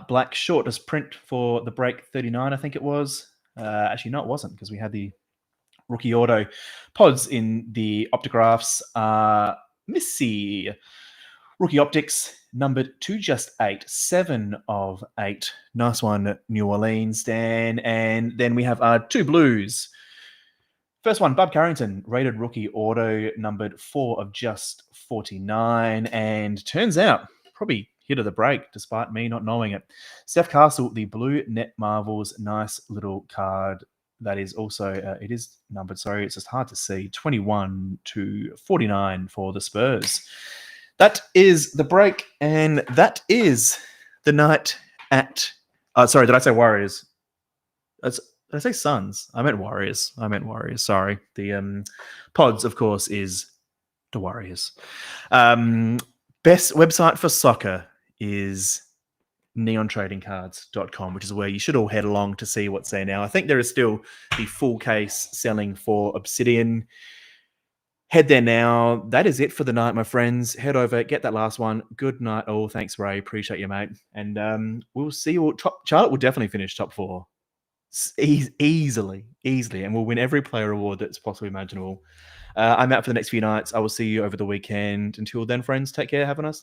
black shortest print for the break, 39, I think it was. Actually, no, it wasn't, because we had the rookie auto pods in the optographs. Missy rookie optics numbered to just 8, 7 of 8. Nice one, New Orleans, Dan. And then we have our two blues. First one, Bob Carrington, rated rookie auto, numbered 4 of just 49. And turns out, probably hit of the break, despite me not knowing it. Steph Castle, the blue Net Marvels, nice little card. That is also, it is numbered, sorry, it's just hard to see, 21 to 49 for the Spurs. That is the break, and that is the night at, sorry, did I say Warriors? Did I say Suns? I meant Warriors. Sorry. The pods, of course, is the Warriors. Best website for soccer is neontradingcards.com, which is where you should all head along to see what's there now. I think there is still the full case selling for Obsidian. Head there now. That is it for the night, my friends. Head over, get that last one. Good night all. Thanks, Ray. Appreciate you, mate. And we'll see you all. Charlotte will definitely finish top 4. Easily, and we'll win every player award that's possibly imaginable. I'm out for the next few nights. I will see you over the weekend. Until then, friends, take care. Have a nice night.